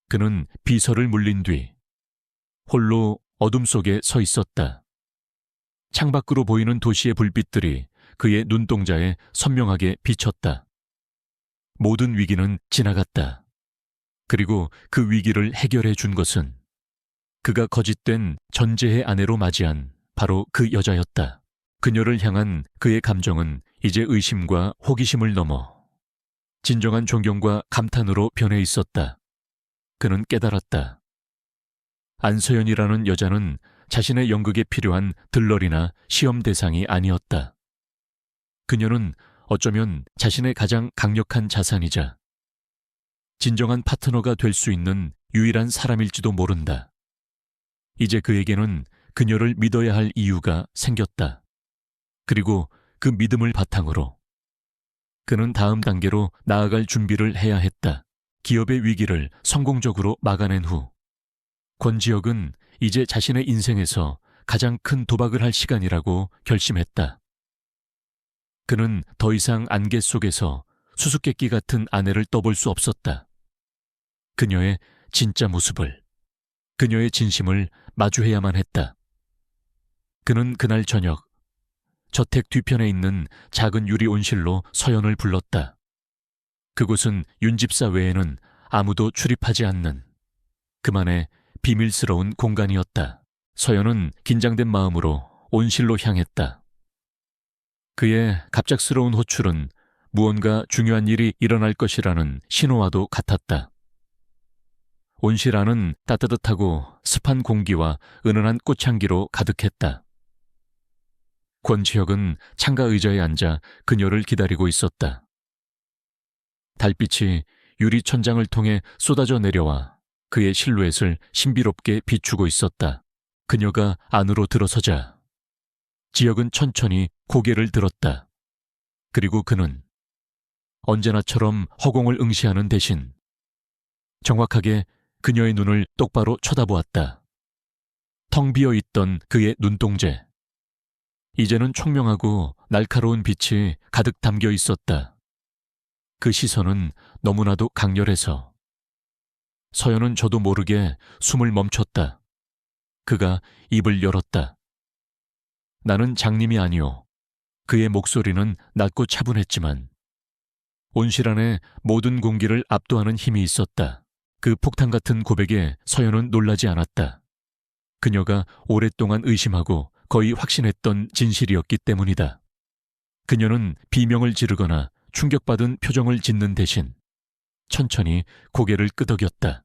Speaker 1: 그는 비서를 물린 뒤 홀로 어둠 속에 서 있었다. 창밖으로 보이는 도시의 불빛들이 그의 눈동자에 선명하게 비쳤다. 모든 위기는 지나갔다. 그리고 그 위기를 해결해 준 것은 그가 거짓된 전재의 아내로 맞이한 바로 그 여자였다. 그녀를 향한 그의 감정은 이제 의심과 호기심을 넘어 진정한 존경과 감탄으로 변해 있었다. 그는 깨달았다. 안서연이라는 여자는 자신의 연극에 필요한 들러리나 시험 대상이 아니었다. 그녀는 어쩌면 자신의 가장 강력한 자산이자 진정한 파트너가 될 수 있는 유일한 사람일지도 모른다. 이제 그에게는 그녀를 믿어야 할 이유가 생겼다. 그리고 그 믿음을 바탕으로 그는 다음 단계로 나아갈 준비를 해야 했다. 기업의 위기를 성공적으로 막아낸 후 권지혁은 이제 자신의 인생에서 가장 큰 도박을 할 시간이라고 결심했다. 그는 더 이상 안개 속에서 수수께끼 같은 아내를 떠볼 수 없었다. 그녀의 진짜 모습을, 그녀의 진심을 마주해야만 했다. 그는 그날 저녁 저택 뒤편에 있는 작은 유리 온실로 서연을 불렀다. 그곳은 윤 집사 외에는 아무도 출입하지 않는 그만의 비밀스러운 공간이었다. 서연은 긴장된 마음으로 온실로 향했다. 그의 갑작스러운 호출은 무언가 중요한 일이 일어날 것이라는 신호와도 같았다. 온실 안은 따뜻하고 습한 공기와 은은한 꽃향기로 가득했다. 권지혁은 창가 의자에 앉아 그녀를 기다리고 있었다. 달빛이 유리 천장을 통해 쏟아져 내려와 그의 실루엣을 신비롭게 비추고 있었다. 그녀가 안으로 들어서자 지혁은 천천히 고개를 들었다. 그리고 그는 언제나처럼 허공을 응시하는 대신 정확하게 그녀의 눈을 똑바로 쳐다보았다. 텅 비어 있던 그의 눈동자. 이제는 총명하고 날카로운 빛이 가득 담겨 있었다. 그 시선은 너무나도 강렬해서 서연은 저도 모르게 숨을 멈췄다. 그가 입을 열었다. 나는 장님이 아니오. 그의 목소리는 낮고 차분했지만 온실 안에 모든 공기를 압도하는 힘이 있었다. 그 폭탄 같은 고백에 서연은 놀라지 않았다. 그녀가 오랫동안 의심하고 거의 확신했던 진실이었기 때문이다. 그녀는 비명을 지르거나 충격받은 표정을 짓는 대신 천천히 고개를 끄덕였다.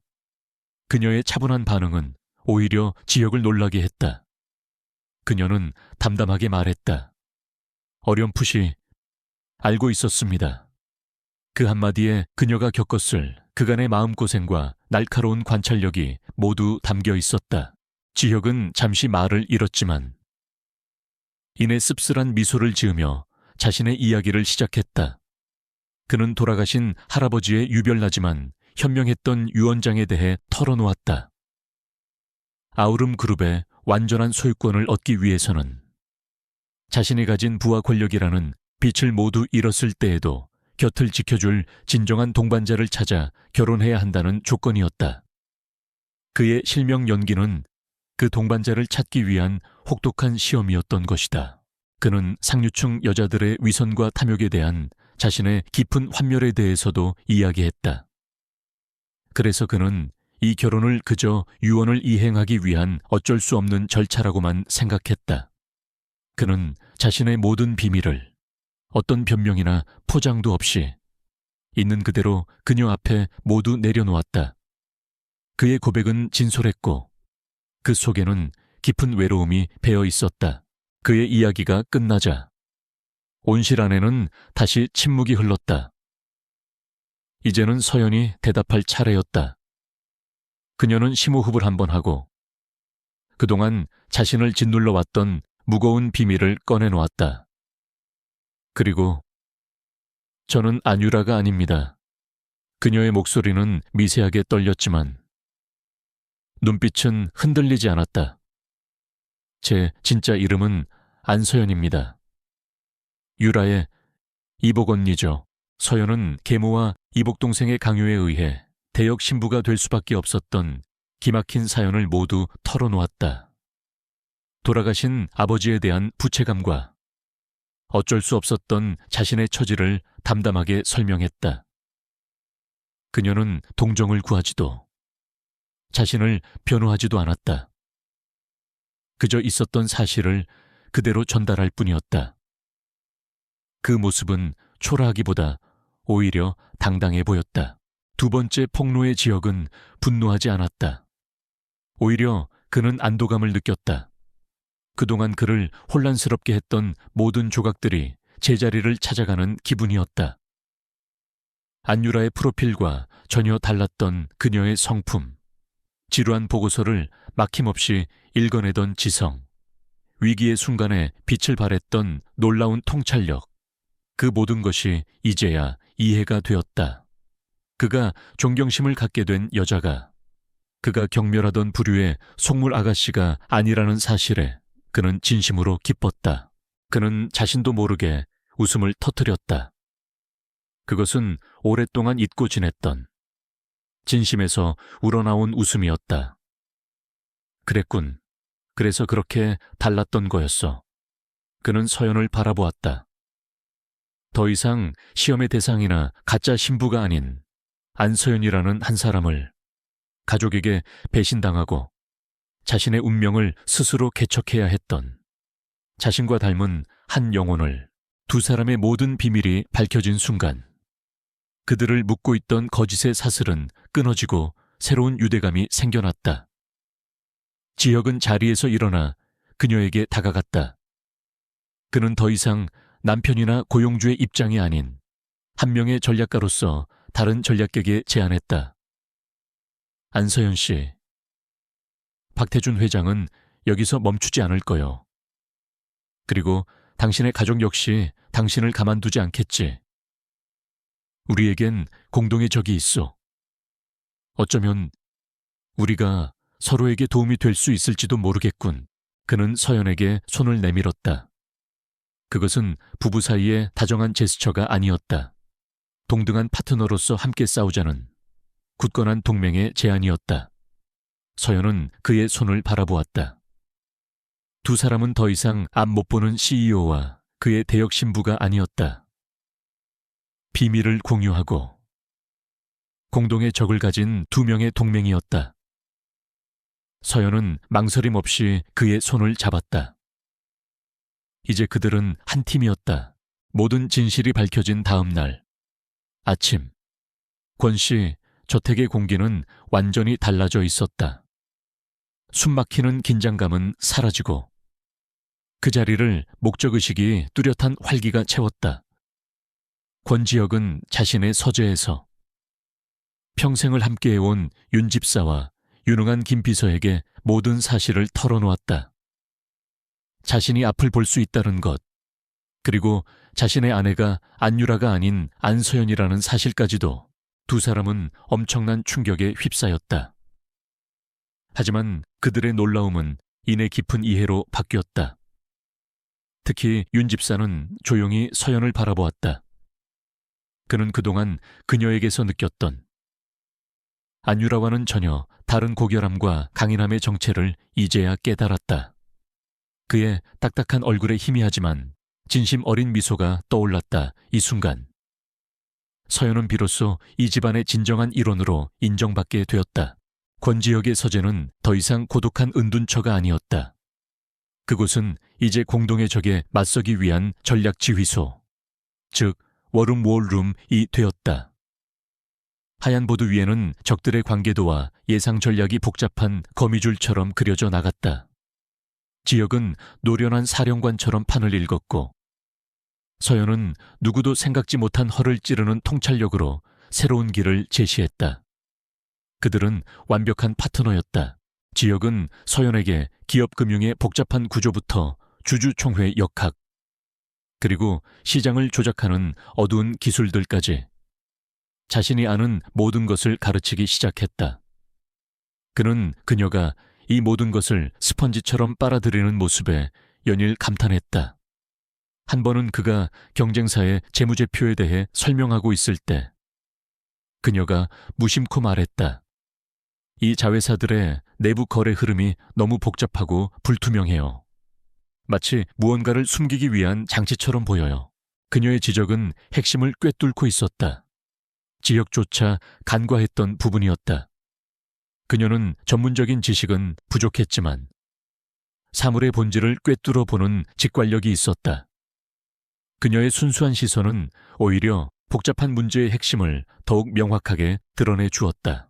Speaker 1: 그녀의 차분한 반응은 오히려 지혁을 놀라게 했다. 그녀는 담담하게 말했다. 어렴풋이 알고 있었습니다. 그 한마디에 그녀가 겪었을 그간의 마음고생과 날카로운 관찰력이 모두 담겨 있었다. 지혁은 잠시 말을 잃었지만 이내 씁쓸한 미소를 지으며 자신의 이야기를 시작했다. 그는 돌아가신 할아버지의 유별나지만 현명했던 유언장에 대해 털어놓았다. 아우름 그룹의 완전한 소유권을 얻기 위해서는 자신이 가진 부와 권력이라는 빛을 모두 잃었을 때에도 곁을 지켜줄 진정한 동반자를 찾아 결혼해야 한다는 조건이었다. 그의 실명 연기는 그 동반자를 찾기 위한 혹독한 시험이었던 것이다. 그는 상류층 여자들의 위선과 탐욕에 대한 자신의 깊은 환멸에 대해서도 이야기했다. 그래서 그는 이 결혼을 그저 유언을 이행하기 위한 어쩔 수 없는 절차라고만 생각했다. 그는 자신의 모든 비밀을 어떤 변명이나 포장도 없이 있는 그대로 그녀 앞에 모두 내려놓았다. 그의 고백은 진솔했고 그 속에는 깊은 외로움이 배어 있었다. 그의 이야기가 끝나자 온실 안에는 다시 침묵이 흘렀다. 이제는 서연이 대답할 차례였다. 그녀는 심호흡을 한번 하고 그동안 자신을 짓눌러 왔던 무거운 비밀을 꺼내놓았다. 그리고 저는 안유라가 아닙니다. 그녀의 목소리는 미세하게 떨렸지만 눈빛은 흔들리지 않았다. 제 진짜 이름은 안서연입니다. 유라의 이복 언니죠. 서연은 계모와 이복 동생의 강요에 의해 대역 신부가 될 수밖에 없었던 기막힌 사연을 모두 털어놓았다. 돌아가신 아버지에 대한 부채감과 어쩔 수 없었던 자신의 처지를 담담하게 설명했다. 그녀는 동정을 구하지도 자신을 변호하지도 않았다. 그저 있었던 사실을 그대로 전달할 뿐이었다. 그 모습은 초라하기보다 오히려 당당해 보였다. 두 번째 폭로의 지역은 분노하지 않았다. 오히려 그는 안도감을 느꼈다. 그동안 그를 혼란스럽게 했던 모든 조각들이 제자리를 찾아가는 기분이었다. 안유라의 프로필과 전혀 달랐던 그녀의 성품, 지루한 보고서를 막힘없이 읽어내던 지성, 위기의 순간에 빛을 발했던 놀라운 통찰력, 그 모든 것이 이제야 이해가 되었다. 그가 존경심을 갖게 된 여자가 그가 경멸하던 부류의 속물 아가씨가 아니라는 사실에 그는 진심으로 기뻤다. 그는 자신도 모르게 웃음을 터뜨렸다. 그것은 오랫동안 잊고 지냈던 진심에서 우러나온 웃음이었다. 그랬군. 그래서 그렇게 달랐던 거였어. 그는 서연을 바라보았다. 더 이상 시험의 대상이나 가짜 신부가 아닌 안서연이라는 한 사람을 가족에게 배신당하고 자신의 운명을 스스로 개척해야 했던 자신과 닮은 한 영혼을 두 사람의 모든 비밀이 밝혀진 순간 그들을 묶고 있던 거짓의 사슬은 끊어지고 새로운 유대감이 생겨났다. 지혁은 자리에서 일어나 그녀에게 다가갔다. 그는 더 이상 남편이나 고용주의 입장이 아닌 한 명의 전략가로서 다른 전략객에 제안했다. 안서연 씨, 박태준 회장은 여기서 멈추지 않을 거요. 그리고 당신의 가족 역시 당신을 가만두지 않겠지. 우리에겐 공동의 적이 있어. 어쩌면 우리가 서로에게 도움이 될 수 있을지도 모르겠군. 그는 서연에게 손을 내밀었다. 그것은 부부 사이의 다정한 제스처가 아니었다. 동등한 파트너로서 함께 싸우자는 굳건한 동맹의 제안이었다. 서연은 그의 손을 바라보았다. 두 사람은 더 이상 앞 못 보는 CEO와 그의 대역 신부가 아니었다. 비밀을 공유하고 공동의 적을 가진 두 명의 동맹이었다. 서연은 망설임 없이 그의 손을 잡았다. 이제 그들은 한 팀이었다. 모든 진실이 밝혀진 다음 날 아침, 권 씨 저택의 공기는 완전히 달라져 있었다. 숨막히는 긴장감은 사라지고 그 자리를 목적의식이 뚜렷한 활기가 채웠다. 권지혁은 자신의 서재에서 평생을 함께해온 윤 집사와 유능한 김 비서에게 모든 사실을 털어놓았다. 자신이 앞을 볼 수 있다는 것, 그리고 자신의 아내가 안유라가 아닌 안서연이라는 사실까지도 두 사람은 엄청난 충격에 휩싸였다. 하지만 그들의 놀라움은 이내 깊은 이해로 바뀌었다. 특히 윤 집사는 조용히 서연을 바라보았다. 그는 그동안 그녀에게서 느꼈던 안유라와는 전혀 다른 고결함과 강인함의 정체를 이제야 깨달았다. 그의 딱딱한 얼굴에 희미하지만 진심 어린 미소가 떠올랐다. 이 순간 서연은 비로소 이 집안의 진정한 일원으로 인정받게 되었다. 권지혁의 서재는 더 이상 고독한 은둔처가 아니었다. 그곳은 이제 공동의 적에 맞서기 위한 전략 지휘소, 즉 워룸 월룸이 되었다. 하얀 보드 위에는 적들의 관계도와 예상 전략이 복잡한 거미줄처럼 그려져 나갔다. 지혁은 노련한 사령관처럼 판을 읽었고 서연은 누구도 생각지 못한 허를 찌르는 통찰력으로 새로운 길을 제시했다. 그들은 완벽한 파트너였다. 지혁은 서연에게 기업금융의 복잡한 구조부터 주주총회 역학, 그리고 시장을 조작하는 어두운 기술들까지 자신이 아는 모든 것을 가르치기 시작했다. 그는 그녀가 이 모든 것을 스펀지처럼 빨아들이는 모습에 연일 감탄했다. 한 번은 그가 경쟁사의 재무제표에 대해 설명하고 있을 때 그녀가 무심코 말했다. 이 자회사들의 내부 거래 흐름이 너무 복잡하고 불투명해요. 마치 무언가를 숨기기 위한 장치처럼 보여요. 그녀의 지적은 핵심을 꿰뚫고 있었다. 지역조차 간과했던 부분이었다. 그녀는 전문적인 지식은 부족했지만 사물의 본질을 꿰뚫어 보는 직관력이 있었다. 그녀의 순수한 시선은 오히려 복잡한 문제의 핵심을 더욱 명확하게 드러내 주었다.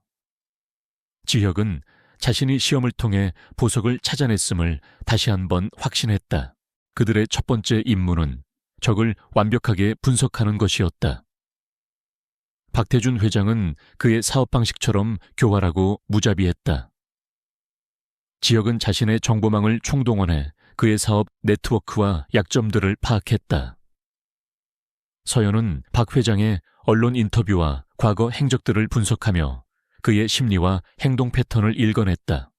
Speaker 1: 지혁은 자신이 시험을 통해 보석을 찾아냈음을 다시 한번 확신했다. 그들의 첫 번째 임무는 적을 완벽하게 분석하는 것이었다. 박태준 회장은 그의 사업 방식처럼 교활하고 무자비했다. 지혁은 자신의 정보망을 총동원해 그의 사업 네트워크와 약점들을 파악했다. 서연은 박 회장의 언론 인터뷰와 과거 행적들을 분석하며 그의 심리와 행동 패턴을 읽어냈다.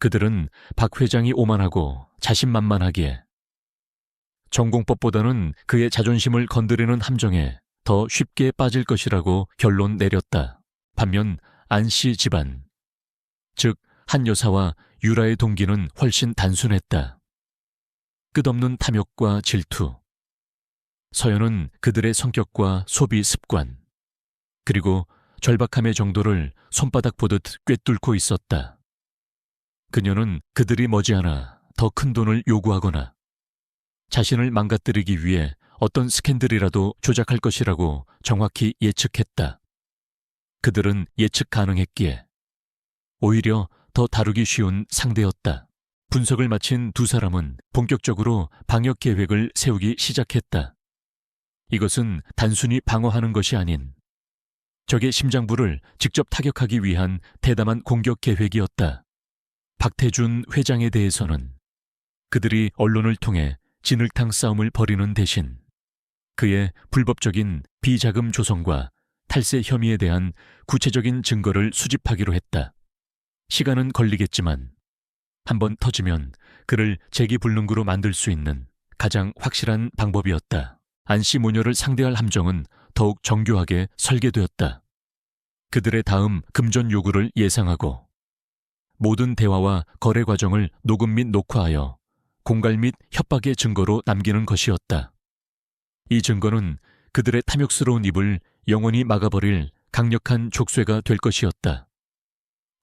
Speaker 1: 그들은 박 회장이 오만하고 자신만만하기에 전공법보다는 그의 자존심을 건드리는 함정에 더 쉽게 빠질 것이라고 결론 내렸다. 반면 안 씨 집안, 즉 한 여사와 유라의 동기는 훨씬 단순했다. 끝없는 탐욕과 질투. 서연은 그들의 성격과 소비 습관, 그리고 절박함의 정도를 손바닥 보듯 꿰뚫고 있었다. 그녀는 그들이 머지않아 더 큰 돈을 요구하거나 자신을 망가뜨리기 위해 어떤 스캔들이라도 조작할 것이라고 정확히 예측했다. 그들은 예측 가능했기에 오히려 더 다루기 쉬운 상대였다. 분석을 마친 두 사람은 본격적으로 방역 계획을 세우기 시작했다. 이것은 단순히 방어하는 것이 아닌 적의 심장부를 직접 타격하기 위한 대담한 공격 계획이었다. 박태준 회장에 대해서는 그들이 언론을 통해 진흙탕 싸움을 벌이는 대신 그의 불법적인 비자금 조성과 탈세 혐의에 대한 구체적인 증거를 수집하기로 했다. 시간은 걸리겠지만 한번 터지면 그를 재기불능구로 만들 수 있는 가장 확실한 방법이었다. 안씨 모녀를 상대할 함정은 더욱 정교하게 설계되었다. 그들의 다음 금전 요구를 예상하고 모든 대화와 거래 과정을 녹음 및 녹화하여 공갈 및 협박의 증거로 남기는 것이었다. 이 증거는 그들의 탐욕스러운 입을 영원히 막아버릴 강력한 족쇄가 될 것이었다.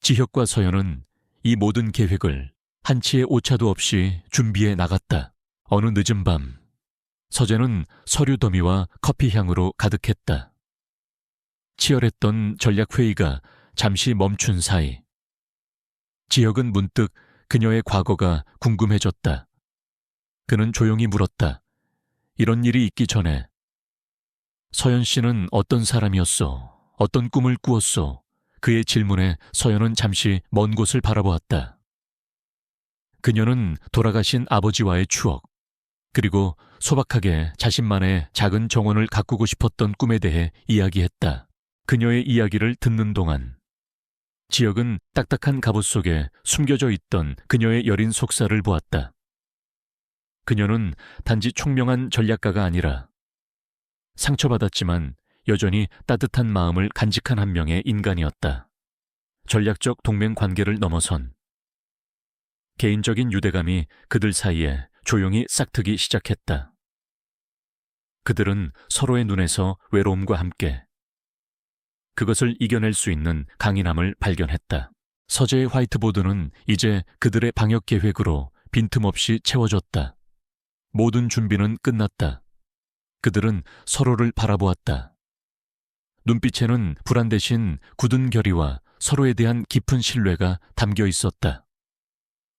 Speaker 1: 지혁과 서연은 이 모든 계획을 한치의 오차도 없이 준비해 나갔다. 어느 늦은 밤, 서재는 서류 더미와 커피 향으로 가득했다. 치열했던 전략회의가 잠시 멈춘 사이, 지혁은 문득 그녀의 과거가 궁금해졌다. 그는 조용히 물었다. 이런 일이 있기 전에 서연 씨는 어떤 사람이었어? 어떤 꿈을 꾸었어? 그의 질문에 서연은 잠시 먼 곳을 바라보았다. 그녀는 돌아가신 아버지와의 추억, 그리고 소박하게 자신만의 작은 정원을 가꾸고 싶었던 꿈에 대해 이야기했다. 그녀의 이야기를 듣는 동안 지혁은 딱딱한 갑옷 속에 숨겨져 있던 그녀의 여린 속살을 보았다. 그녀는 단지 총명한 전략가가 아니라 상처받았지만 여전히 따뜻한 마음을 간직한 한 명의 인간이었다. 전략적 동맹 관계를 넘어선 개인적인 유대감이 그들 사이에 조용히 싹트기 시작했다. 그들은 서로의 눈에서 외로움과 함께 그것을 이겨낼 수 있는 강인함을 발견했다. 서재의 화이트보드는 이제 그들의 방역 계획으로 빈틈없이 채워졌다. 모든 준비는 끝났다. 그들은 서로를 바라보았다. 눈빛에는 불안 대신 굳은 결의와 서로에 대한 깊은 신뢰가 담겨 있었다.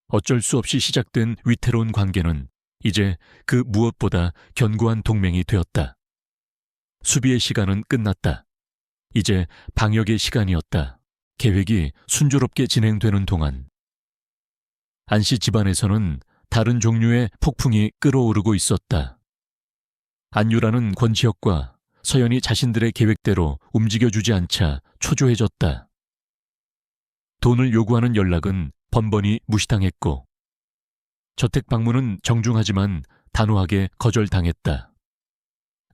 Speaker 1: 어쩔 수 없이 시작된 위태로운 관계는 이제 그 무엇보다 견고한 동맹이 되었다. 수비의 시간은 끝났다. 이제 방역의 시간이었다. 계획이 순조롭게 진행되는 동안 안씨 집안에서는 다른 종류의 폭풍이 끓어오르고 있었다. 안유라는 권지혁과 서연이 자신들의 계획대로 움직여주지 않자 초조해졌다. 돈을 요구하는 연락은 번번이 무시당했고 저택 방문은 정중하지만 단호하게 거절당했다.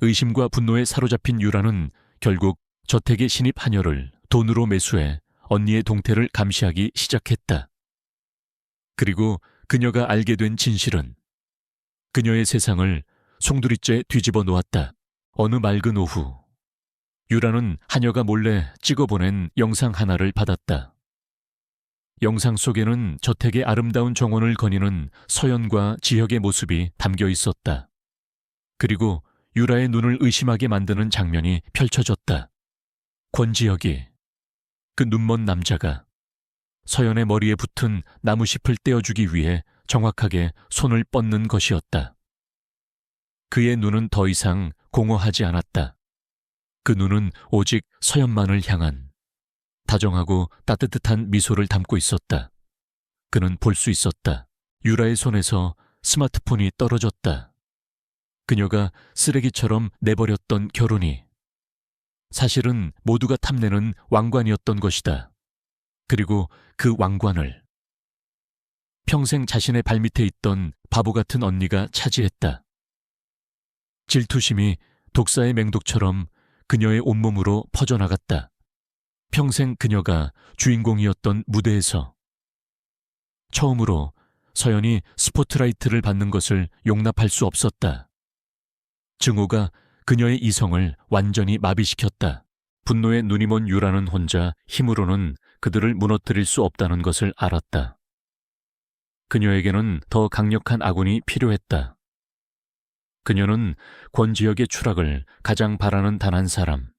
Speaker 1: 의심과 분노에 사로잡힌 유라는 결국 저택의 신입 하녀를 돈으로 매수해 언니의 동태를 감시하기 시작했다. 그리고 그녀가 알게 된 진실은 그녀의 세상을 송두리째 뒤집어 놓았다. 어느 맑은 오후, 유라는 하녀가 몰래 찍어보낸 영상 하나를 받았다. 영상 속에는 저택의 아름다운 정원을 거니는 서연과 지혁의 모습이 담겨 있었다. 그리고 유라의 눈을 의심하게 만드는 장면이 펼쳐졌다. 권지혁이, 그 눈먼 남자가 서연의 머리에 붙은 나무잎을 떼어주기 위해 정확하게 손을 뻗는 것이었다. 그의 눈은 더 이상 공허하지 않았다. 그 눈은 오직 서연만을 향한 다정하고 따뜻한 미소를 담고 있었다. 그는 볼 수 있었다. 유라의 손에서 스마트폰이 떨어졌다. 그녀가 쓰레기처럼 내버렸던 결혼이 사실은 모두가 탐내는 왕관이었던 것이다. 그리고 그 왕관을 평생 자신의 발밑에 있던 바보 같은 언니가 차지했다. 질투심이 독사의 맹독처럼 그녀의 온몸으로 퍼져나갔다. 평생 그녀가 주인공이었던 무대에서 처음으로 서연이 스포트라이트를 받는 것을 용납할 수 없었다. 증오가 그녀의 이성을 완전히 마비시켰다. 분노에 눈이 먼 유라는 혼자 힘으로는 그들을 무너뜨릴 수 없다는 것을 알았다. 그녀에게는 더 강력한 아군이 필요했다. 그녀는 권지혁의 추락을 가장 바라는 단 한 사람,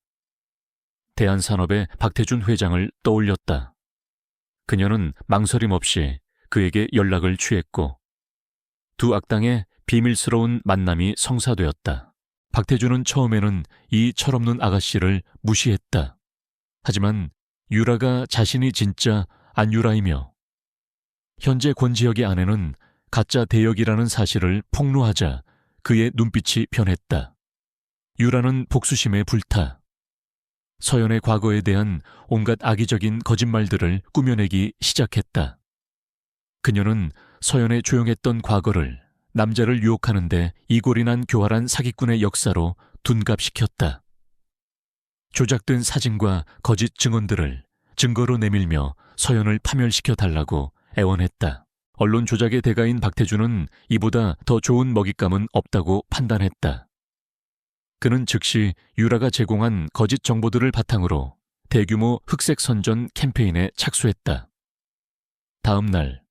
Speaker 1: 대한산업의 박태준 회장을 떠올렸다. 그녀는 망설임 없이 그에게 연락을 취했고 두 악당의 비밀스러운 만남이 성사되었다. 박태준은 처음에는 이 철없는 아가씨를 무시했다. 하지만 유라가 자신이 진짜 안유라이며 현재 권지혁의 아내는 가짜 대역이라는 사실을 폭로하자 그의 눈빛이 변했다. 유라는 복수심에 불타 서연의 과거에 대한 온갖 악의적인 거짓말들을 꾸며내기 시작했다. 그녀는 서연의 조용했던 과거를 남자를 유혹하는데 이골이 난 교활한 사기꾼의 역사로 둔갑시켰다. 조작된 사진과 거짓 증언들을 증거로 내밀며 서연을 파멸시켜 달라고 애원했다. 언론 조작의 대가인 박태준은 이보다 더 좋은 먹잇감은 없다고 판단했다. 그는 즉시 유라가 제공한 거짓 정보들을 바탕으로 대규모 흑색 선전 캠페인에 착수했다. 다음 날,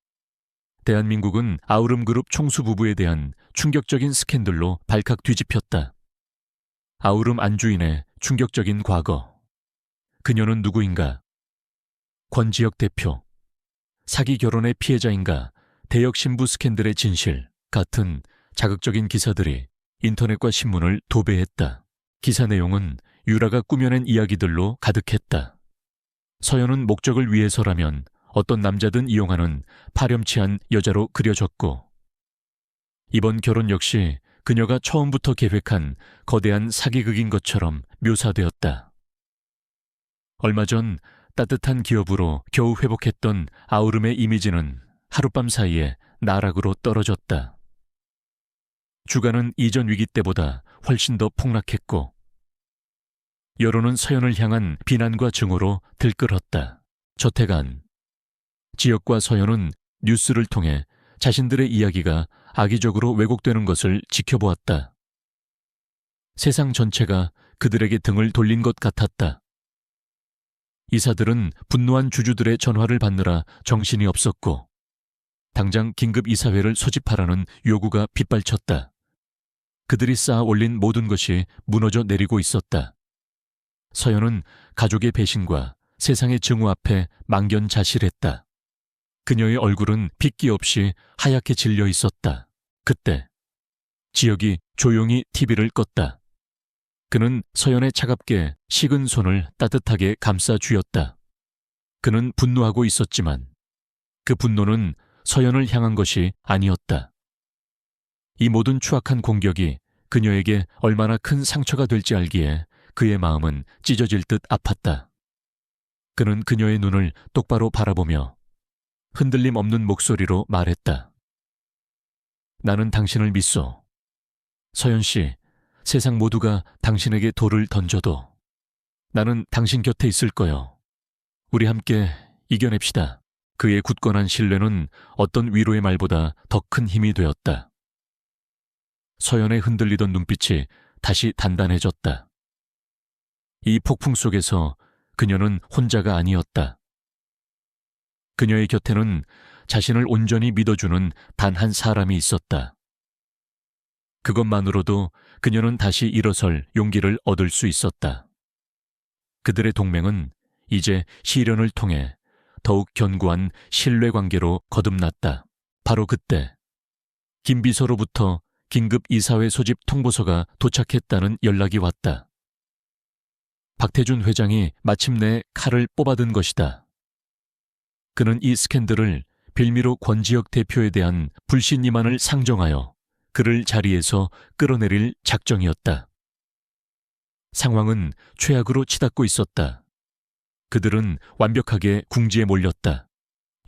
Speaker 1: 대한민국은 아우름그룹 총수 부부에 대한 충격적인 스캔들로 발칵 뒤집혔다. 아우름 안주인의 충격적인 과거. 그녀는 누구인가? 권지혁 대표. 사기 결혼의 피해자인가? 대역 신부 스캔들의 진실 같은 자극적인 기사들이 인터넷과 신문을 도배했다. 기사 내용은 유라가 꾸며낸 이야기들로 가득했다. 서연은 목적을 위해서라면 어떤 남자든 이용하는 파렴치한 여자로 그려졌고, 이번 결혼 역시 그녀가 처음부터 계획한 거대한 사기극인 것처럼 묘사되었다. 얼마 전 따뜻한 기업으로 겨우 회복했던 아우름의 이미지는 하룻밤 사이에 나락으로 떨어졌다. 주가는 이전 위기 때보다 훨씬 더 폭락했고, 여론은 서연을 향한 비난과 증오로 들끓었다. 저태간, 지역과 서연은 뉴스를 통해 자신들의 이야기가 악의적으로 왜곡되는 것을 지켜보았다. 세상 전체가 그들에게 등을 돌린 것 같았다. 이사들은 분노한 주주들의 전화를 받느라 정신이 없었고, 당장 긴급 이사회를 소집하라는 요구가 빗발쳤다. 그들이 쌓아 올린 모든 것이 무너져 내리고 있었다. 서연은 가족의 배신과 세상의 증오 앞에 망견자실했다. 그녀의 얼굴은 핏기 없이 하얗게 질려 있었다. 그때 지혁이 조용히 TV를 껐다. 그는 서연의 차갑게 식은 손을 따뜻하게 감싸 쥐었다. 그는 분노하고 있었지만 그 분노는 서연을 향한 것이 아니었다. 이 모든 추악한 공격이 그녀에게 얼마나 큰 상처가 될지 알기에 그의 마음은 찢어질 듯 아팠다. 그는 그녀의 눈을 똑바로 바라보며 흔들림 없는 목소리로 말했다. 나는 당신을 믿소. 서연 씨, 세상 모두가 당신에게 돌을 던져도 나는 당신 곁에 있을 거요. 우리 함께 이겨냅시다. 그의 굳건한 신뢰는 어떤 위로의 말보다 더 큰 힘이 되었다. 서연의 흔들리던 눈빛이 다시 단단해졌다. 이 폭풍 속에서 그녀는 혼자가 아니었다. 그녀의 곁에는 자신을 온전히 믿어주는 단 한 사람이 있었다. 그것만으로도 그녀는 다시 일어설 용기를 얻을 수 있었다. 그들의 동맹은 이제 시련을 통해 더욱 견고한 신뢰관계로 거듭났다. 바로 그때 김 비서로부터 긴급 이사회 소집 통보서가 도착했다는 연락이 왔다. 박태준 회장이 마침내 칼을 뽑아든 것이다. 그는 이 스캔들을 빌미로 권지혁 대표에 대한 불신임안을 상정하여 그를 자리에서 끌어내릴 작정이었다. 상황은 최악으로 치닫고 있었다. 그들은 완벽하게 궁지에 몰렸다.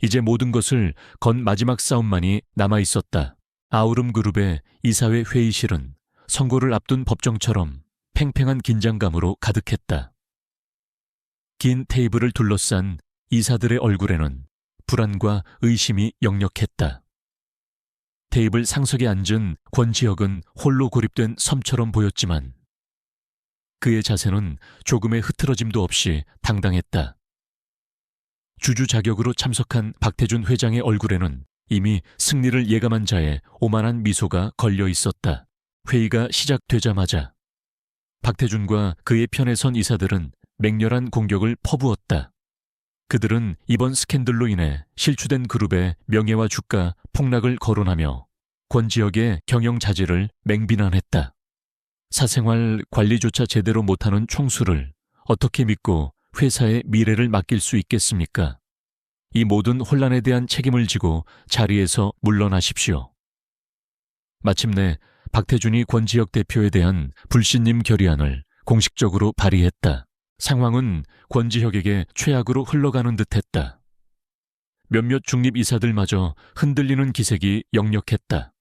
Speaker 1: 이제 모든 것을 건 마지막 싸움만이 남아있었다. 아우름그룹의 이사회 회의실은 선고를 앞둔 법정처럼 팽팽한 긴장감으로 가득했다. 긴 테이블을 둘러싼 이사들의 얼굴에는 불안과 의심이 역력했다. 테이블 상석에 앉은 권지혁은 홀로 고립된 섬처럼 보였지만 그의 자세는 조금의 흐트러짐도 없이 당당했다. 주주 자격으로 참석한 박태준 회장의 얼굴에는 이미 승리를 예감한 자의 오만한 미소가 걸려 있었다. 회의가 시작되자마자 박태준과 그의 편에 선 이사들은 맹렬한 공격을 퍼부었다. 그들은 이번 스캔들로 인해 실추된 그룹의 명예와 주가 폭락을 거론하며 권지혁의 경영 자질을 맹비난했다. 사생활 관리조차 제대로 못하는 총수를 어떻게 믿고 회사의 미래를 맡길 수 있겠습니까? 이 모든 혼란에 대한 책임을 지고 자리에서 물러나십시오. 마침내 박태준이 권지혁 대표에 대한 불신임 결의안을 공식적으로 발의했다. 상황은 권지혁에게 최악으로 흘러가는 듯했다. 몇몇 중립이사들마저 흔들리는 기색이 역력했다.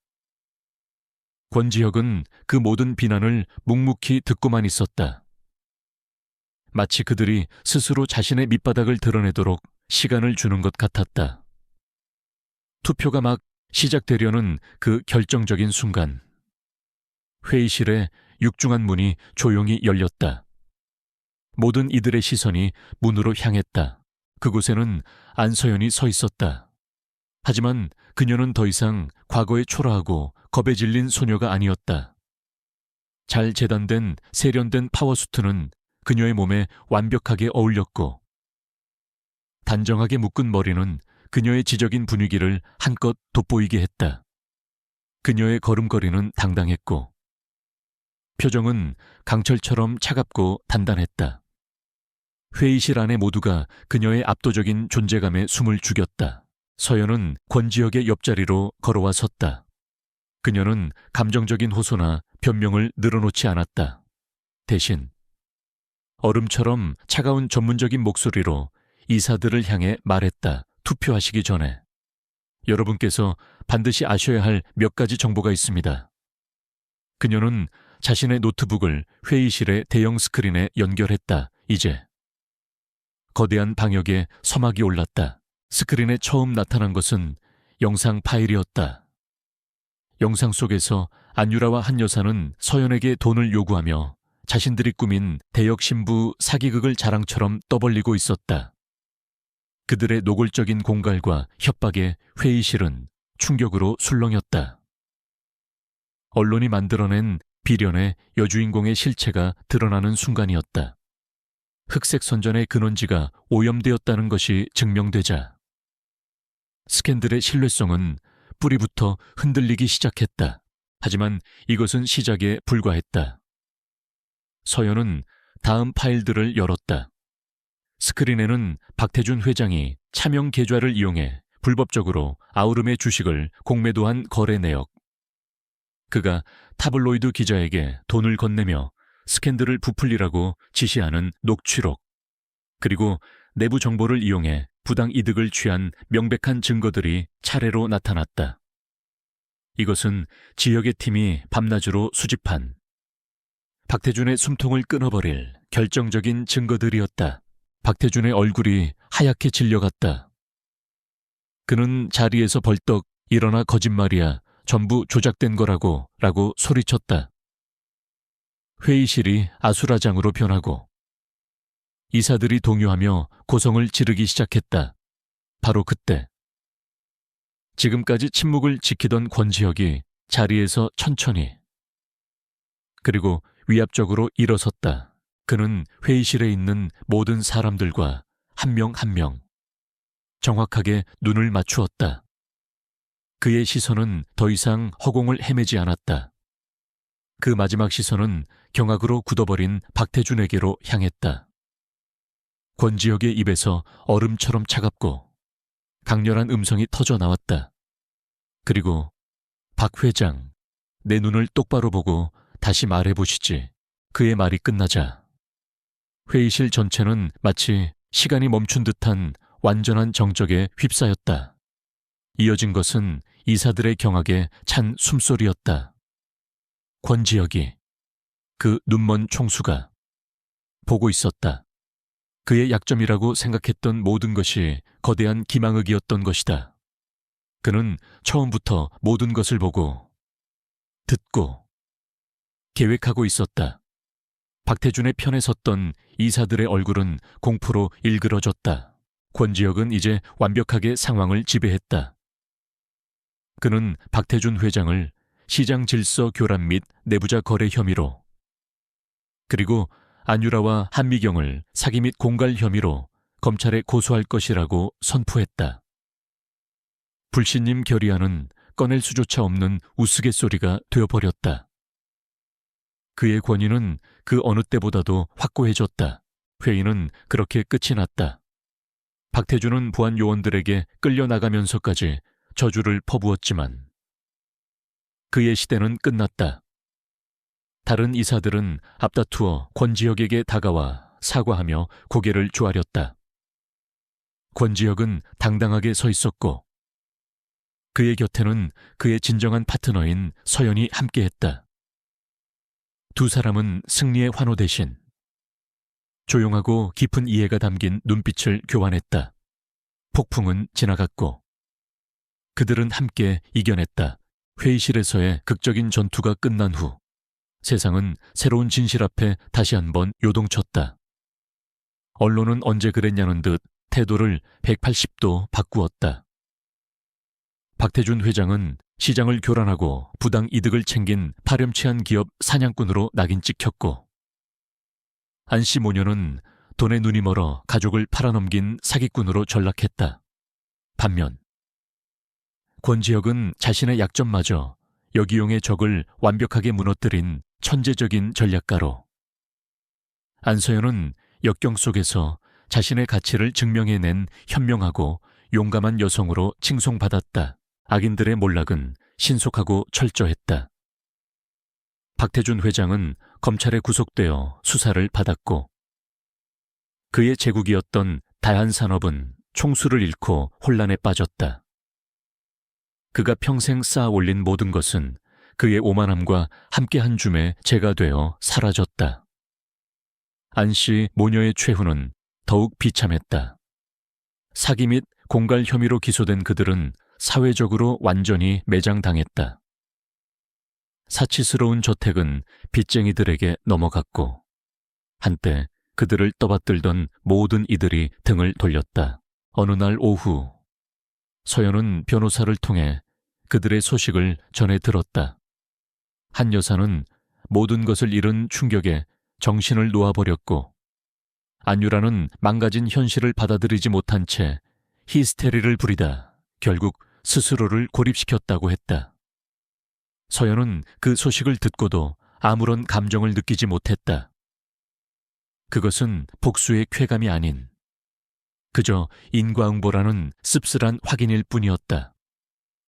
Speaker 1: 권지혁은 그 모든 비난을 묵묵히 듣고만 있었다. 마치 그들이 스스로 자신의 밑바닥을 드러내도록 시간을 주는 것 같았다. 투표가 막 시작되려는 그 결정적인 순간, 회의실에 육중한 문이 조용히 열렸다. 모든 이들의 시선이 문으로 향했다. 그곳에는 안서연이 서 있었다. 하지만 그녀는 더 이상 과거에 초라하고 겁에 질린 소녀가 아니었다. 잘 재단된 세련된 파워수트는 그녀의 몸에 완벽하게 어울렸고, 단정하게 묶은 머리는 그녀의 지적인 분위기를 한껏 돋보이게 했다. 그녀의 걸음걸이는 당당했고, 표정은 강철처럼 차갑고 단단했다. 회의실 안에 모두가 그녀의 압도적인 존재감에 숨을 죽였다. 서연은 권지혁의 옆자리로 걸어와 섰다. 그녀는 감정적인 호소나 변명을 늘어놓지 않았다. 대신 얼음처럼 차가운 전문적인 목소리로 이사들을 향해 말했다. 투표하시기 전에 여러분께서 반드시 아셔야 할 몇 가지 정보가 있습니다. 그녀는 자신의 노트북을 회의실의 대형 스크린에 연결했다. 이제 거대한 방역에 서막이 올랐다. 스크린에 처음 나타난 것은 영상 파일이었다. 영상 속에서 안유라와 한 여사는 서연에게 돈을 요구하며 자신들이 꾸민 대역 신부 사기극을 자랑처럼 떠벌리고 있었다. 그들의 노골적인 공갈과 협박에 회의실은 충격으로 술렁였다. 언론이 만들어낸 비련의 여주인공의 실체가 드러나는 순간이었다. 흑색 선전의 근원지가 오염되었다는 것이 증명되자 스캔들의 신뢰성은 뿌리부터 흔들리기 시작했다. 하지만 이것은 시작에 불과했다. 서연은 다음 파일들을 열었다. 스크린에는 박태준 회장이 차명 계좌를 이용해 불법적으로 아우름의 주식을 공매도한 거래 내역, 그가 타블로이드 기자에게 돈을 건네며 스캔들을 부풀리라고 지시하는 녹취록, 그리고 내부 정보를 이용해 부당 이득을 취한 명백한 증거들이 차례로 나타났다. 이것은 지역의 팀이 밤낮으로 수집한 박태준의 숨통을 끊어버릴 결정적인 증거들이었다. 박태준의 얼굴이 하얗게 질려갔다. 그는 자리에서 벌떡 일어나 거짓말이야, 전부 조작된 거라고 라고 소리쳤다. 회의실이 아수라장으로 변하고 이사들이 동요하며 고성을 지르기 시작했다. 바로 그때 지금까지 침묵을 지키던 권지혁이 자리에서 천천히 그리고 위압적으로 일어섰다. 그는 회의실에 있는 모든 사람들과 한 명 한 명 정확하게 눈을 맞추었다. 그의 시선은 더 이상 허공을 헤매지 않았다. 그 마지막 시선은 경악으로 굳어버린 박태준에게로 향했다. 권지혁의 입에서 얼음처럼 차갑고 강렬한 음성이 터져 나왔다. 그리고 박 회장, 내 눈을 똑바로 보고 다시 말해보시지. 그의 말이 끝나자 회의실 전체는 마치 시간이 멈춘 듯한 완전한 정적에 휩싸였다. 이어진 것은 이사들의 경악에 찬 숨소리였다. 권지혁이, 그 눈먼 총수가 보고 있었다. 그의 약점이라고 생각했던 모든 것이 거대한 기망흑이었던 것이다. 그는 처음부터 모든 것을 보고, 듣고, 계획하고 있었다. 박태준의 편에 섰던 이사들의 얼굴은 공포로 일그러졌다. 권지혁은 이제 완벽하게 상황을 지배했다. 그는 박태준 회장을 시장 질서 교란 및 내부자 거래 혐의로, 그리고 안유라와 한미경을 사기 및 공갈 혐의로 검찰에 고소할 것이라고 선포했다. 불신임 결의안은 꺼낼 수조차 없는 우스갯소리가 되어버렸다. 그의 권위는 그 어느 때보다도 확고해졌다. 회의는 그렇게 끝이 났다. 박태준은 보안 요원들에게 끌려나가면서까지 저주를 퍼부었지만 그의 시대는 끝났다. 다른 이사들은 앞다투어 권지혁에게 다가와 사과하며 고개를 조아렸다. 권지혁은 당당하게 서 있었고 그의 곁에는 그의 진정한 파트너인 서연이 함께했다. 두 사람은 승리의 환호 대신 조용하고 깊은 이해가 담긴 눈빛을 교환했다. 폭풍은 지나갔고 그들은 함께 이겨냈다. 회의실에서의 극적인 전투가 끝난 후 세상은 새로운 진실 앞에 다시 한번 요동쳤다. 언론은 언제 그랬냐는 듯 태도를 180도 바꾸었다. 박태준 회장은 시장을 교란하고 부당 이득을 챙긴 파렴치한 기업 사냥꾼으로 낙인 찍혔고 안씨 모녀는 돈에 눈이 멀어 가족을 팔아넘긴 사기꾼으로 전락했다. 반면 권지혁은 자신의 약점마저 여기용의 적을 완벽하게 무너뜨린 천재적인 전략가로 안서연은 역경 속에서 자신의 가치를 증명해낸 현명하고 용감한 여성으로 칭송받았다. 악인들의 몰락은 신속하고 철저했다. 박태준 회장은 검찰에 구속되어 수사를 받았고 그의 제국이었던 다한산업은 총수를 잃고 혼란에 빠졌다. 그가 평생 쌓아 올린 모든 것은 그의 오만함과 함께한 줌에 재가 되어 사라졌다. 안씨 모녀의 최후는 더욱 비참했다. 사기 및 공갈 혐의로 기소된 그들은 사회적으로 완전히 매장당했다. 사치스러운 저택은 빚쟁이들에게 넘어갔고 한때 그들을 떠받들던 모든 이들이 등을 돌렸다. 어느 날 오후 서연은 변호사를 통해 그들의 소식을 전해 들었다. 한 여사는 모든 것을 잃은 충격에 정신을 놓아버렸고 안유라는 망가진 현실을 받아들이지 못한 채 히스테리를 부리다 결국 스스로를 고립시켰다고 했다. 서연은 그 소식을 듣고도 아무런 감정을 느끼지 못했다. 그것은 복수의 쾌감이 아닌 그저 인과응보라는 씁쓸한 확인일 뿐이었다.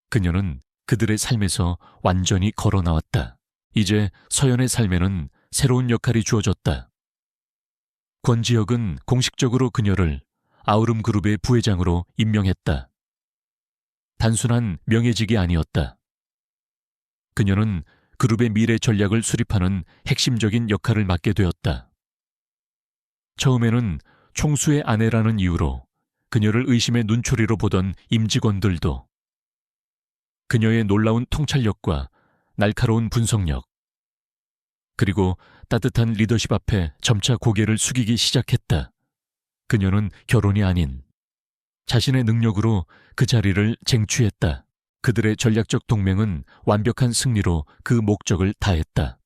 Speaker 1: 그녀는 그들의 삶에서 완전히 걸어 나왔다. 이제 서연의 삶에는 새로운 역할이 주어졌다. 권지혁은 공식적으로 그녀를 아우름그룹의 부회장으로 임명했다. 단순한 명예직이 아니었다. 그녀는 그룹의 미래 전략을 수립하는 핵심적인 역할을 맡게 되었다. 처음에는 총수의 아내라는 이유로 그녀를 의심의 눈초리로 보던 임직원들도 그녀의 놀라운 통찰력과 날카로운 분석력, 그리고 따뜻한 리더십 앞에 점차 고개를 숙이기 시작했다. 그녀는 결혼이 아닌 자신의 능력으로 그 자리를 쟁취했다. 그들의 전략적 동맹은 완벽한 승리로 그 목적을 다했다.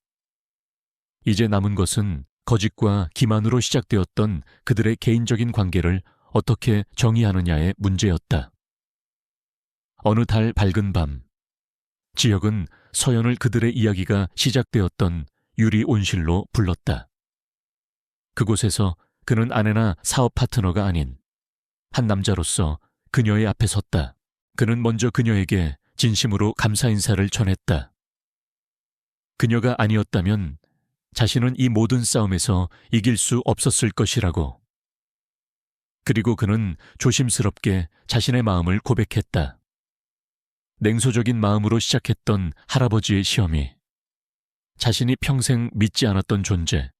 Speaker 1: 이제 남은 것은 거짓과 기만으로 시작되었던 그들의 개인적인 관계를 어떻게 정의하느냐의 문제였다. 어느 달 밝은 밤, 지혁은 서연을 그들의 이야기가 시작되었던 유리 온실로 불렀다. 그곳에서 그는 아내나 사업 파트너가 아닌 한 남자로서 그녀의 앞에 섰다. 그는 먼저 그녀에게 진심으로 감사 인사를 전했다. 그녀가 아니었다면 자신은 이 모든 싸움에서 이길 수 없었을 것이라고. 그리고 그는 조심스럽게 자신의 마음을 고백했다. 냉소적인 마음으로 시작했던 할아버지의 시험이 자신이 평생 믿지 않았던 존재,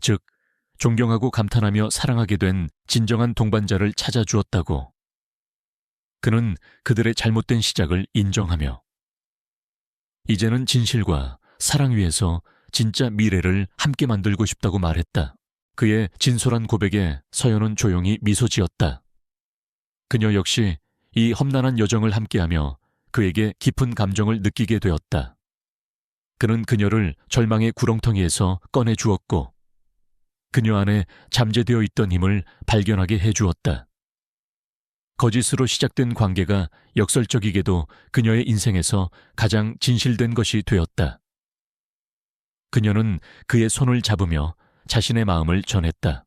Speaker 1: 즉 존경하고 감탄하며 사랑하게 된 진정한 동반자를 찾아주었다고. 그는 그들의 잘못된 시작을 인정하며 이제는 진실과 사랑 위에서 진짜 미래를 함께 만들고 싶다고 말했다. 그의 진솔한 고백에 서연은 조용히 미소 지었다. 그녀 역시 이 험난한 여정을 함께하며 그에게 깊은 감정을 느끼게 되었다. 그는 그녀를 절망의 구렁텅이에서 꺼내 주었고 그녀 안에 잠재되어 있던 힘을 발견하게 해주었다. 거짓으로 시작된 관계가 역설적이게도 그녀의 인생에서 가장 진실된 것이 되었다. 그녀는 그의 손을 잡으며 자신의 마음을 전했다.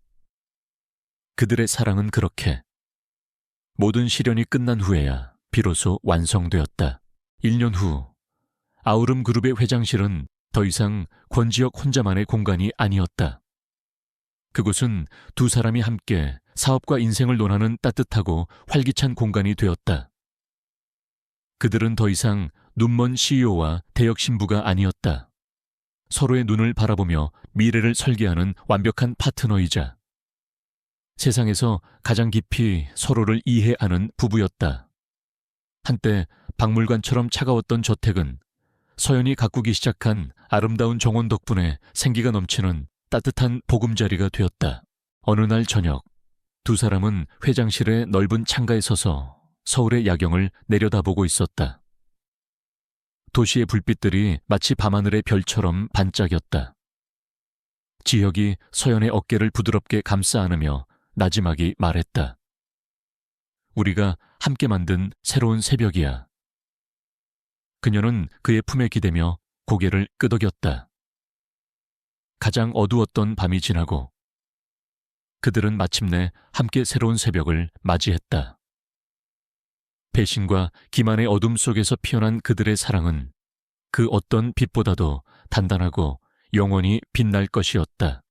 Speaker 1: 그들의 사랑은 그렇게 모든 시련이 끝난 후에야 비로소 완성되었다. 1년 후 아우름 그룹의 회장실은 더 이상 권지혁 혼자만의 공간이 아니었다. 그곳은 두 사람이 함께 사업과 인생을 논하는 따뜻하고 활기찬 공간이 되었다. 그들은 더 이상 눈먼 CEO와 대역 신부가 아니었다. 서로의 눈을 바라보며 미래를 설계하는 완벽한 파트너이자 세상에서 가장 깊이 서로를 이해하는 부부였다. 한때 박물관처럼 차가웠던 저택은 서연이 가꾸기 시작한 아름다운 정원 덕분에 생기가 넘치는 따뜻한 보금자리가 되었다. 어느 날 저녁, 두 사람은 회장실의 넓은 창가에 서서 서울의 야경을 내려다보고 있었다. 도시의 불빛들이 마치 밤하늘의 별처럼 반짝였다. 지혁이 서연의 어깨를 부드럽게 감싸 안으며 나지막이 말했다. 우리가 함께 만든 새로운 새벽이야. 그녀는 그의 품에 기대며 고개를 끄덕였다. 가장 어두웠던 밤이 지나고 그들은 마침내 함께 새로운 새벽을 맞이했다. 배신과 기만의 어둠 속에서 피어난 그들의 사랑은 그 어떤 빛보다도 단단하고 영원히 빛날 것이었다.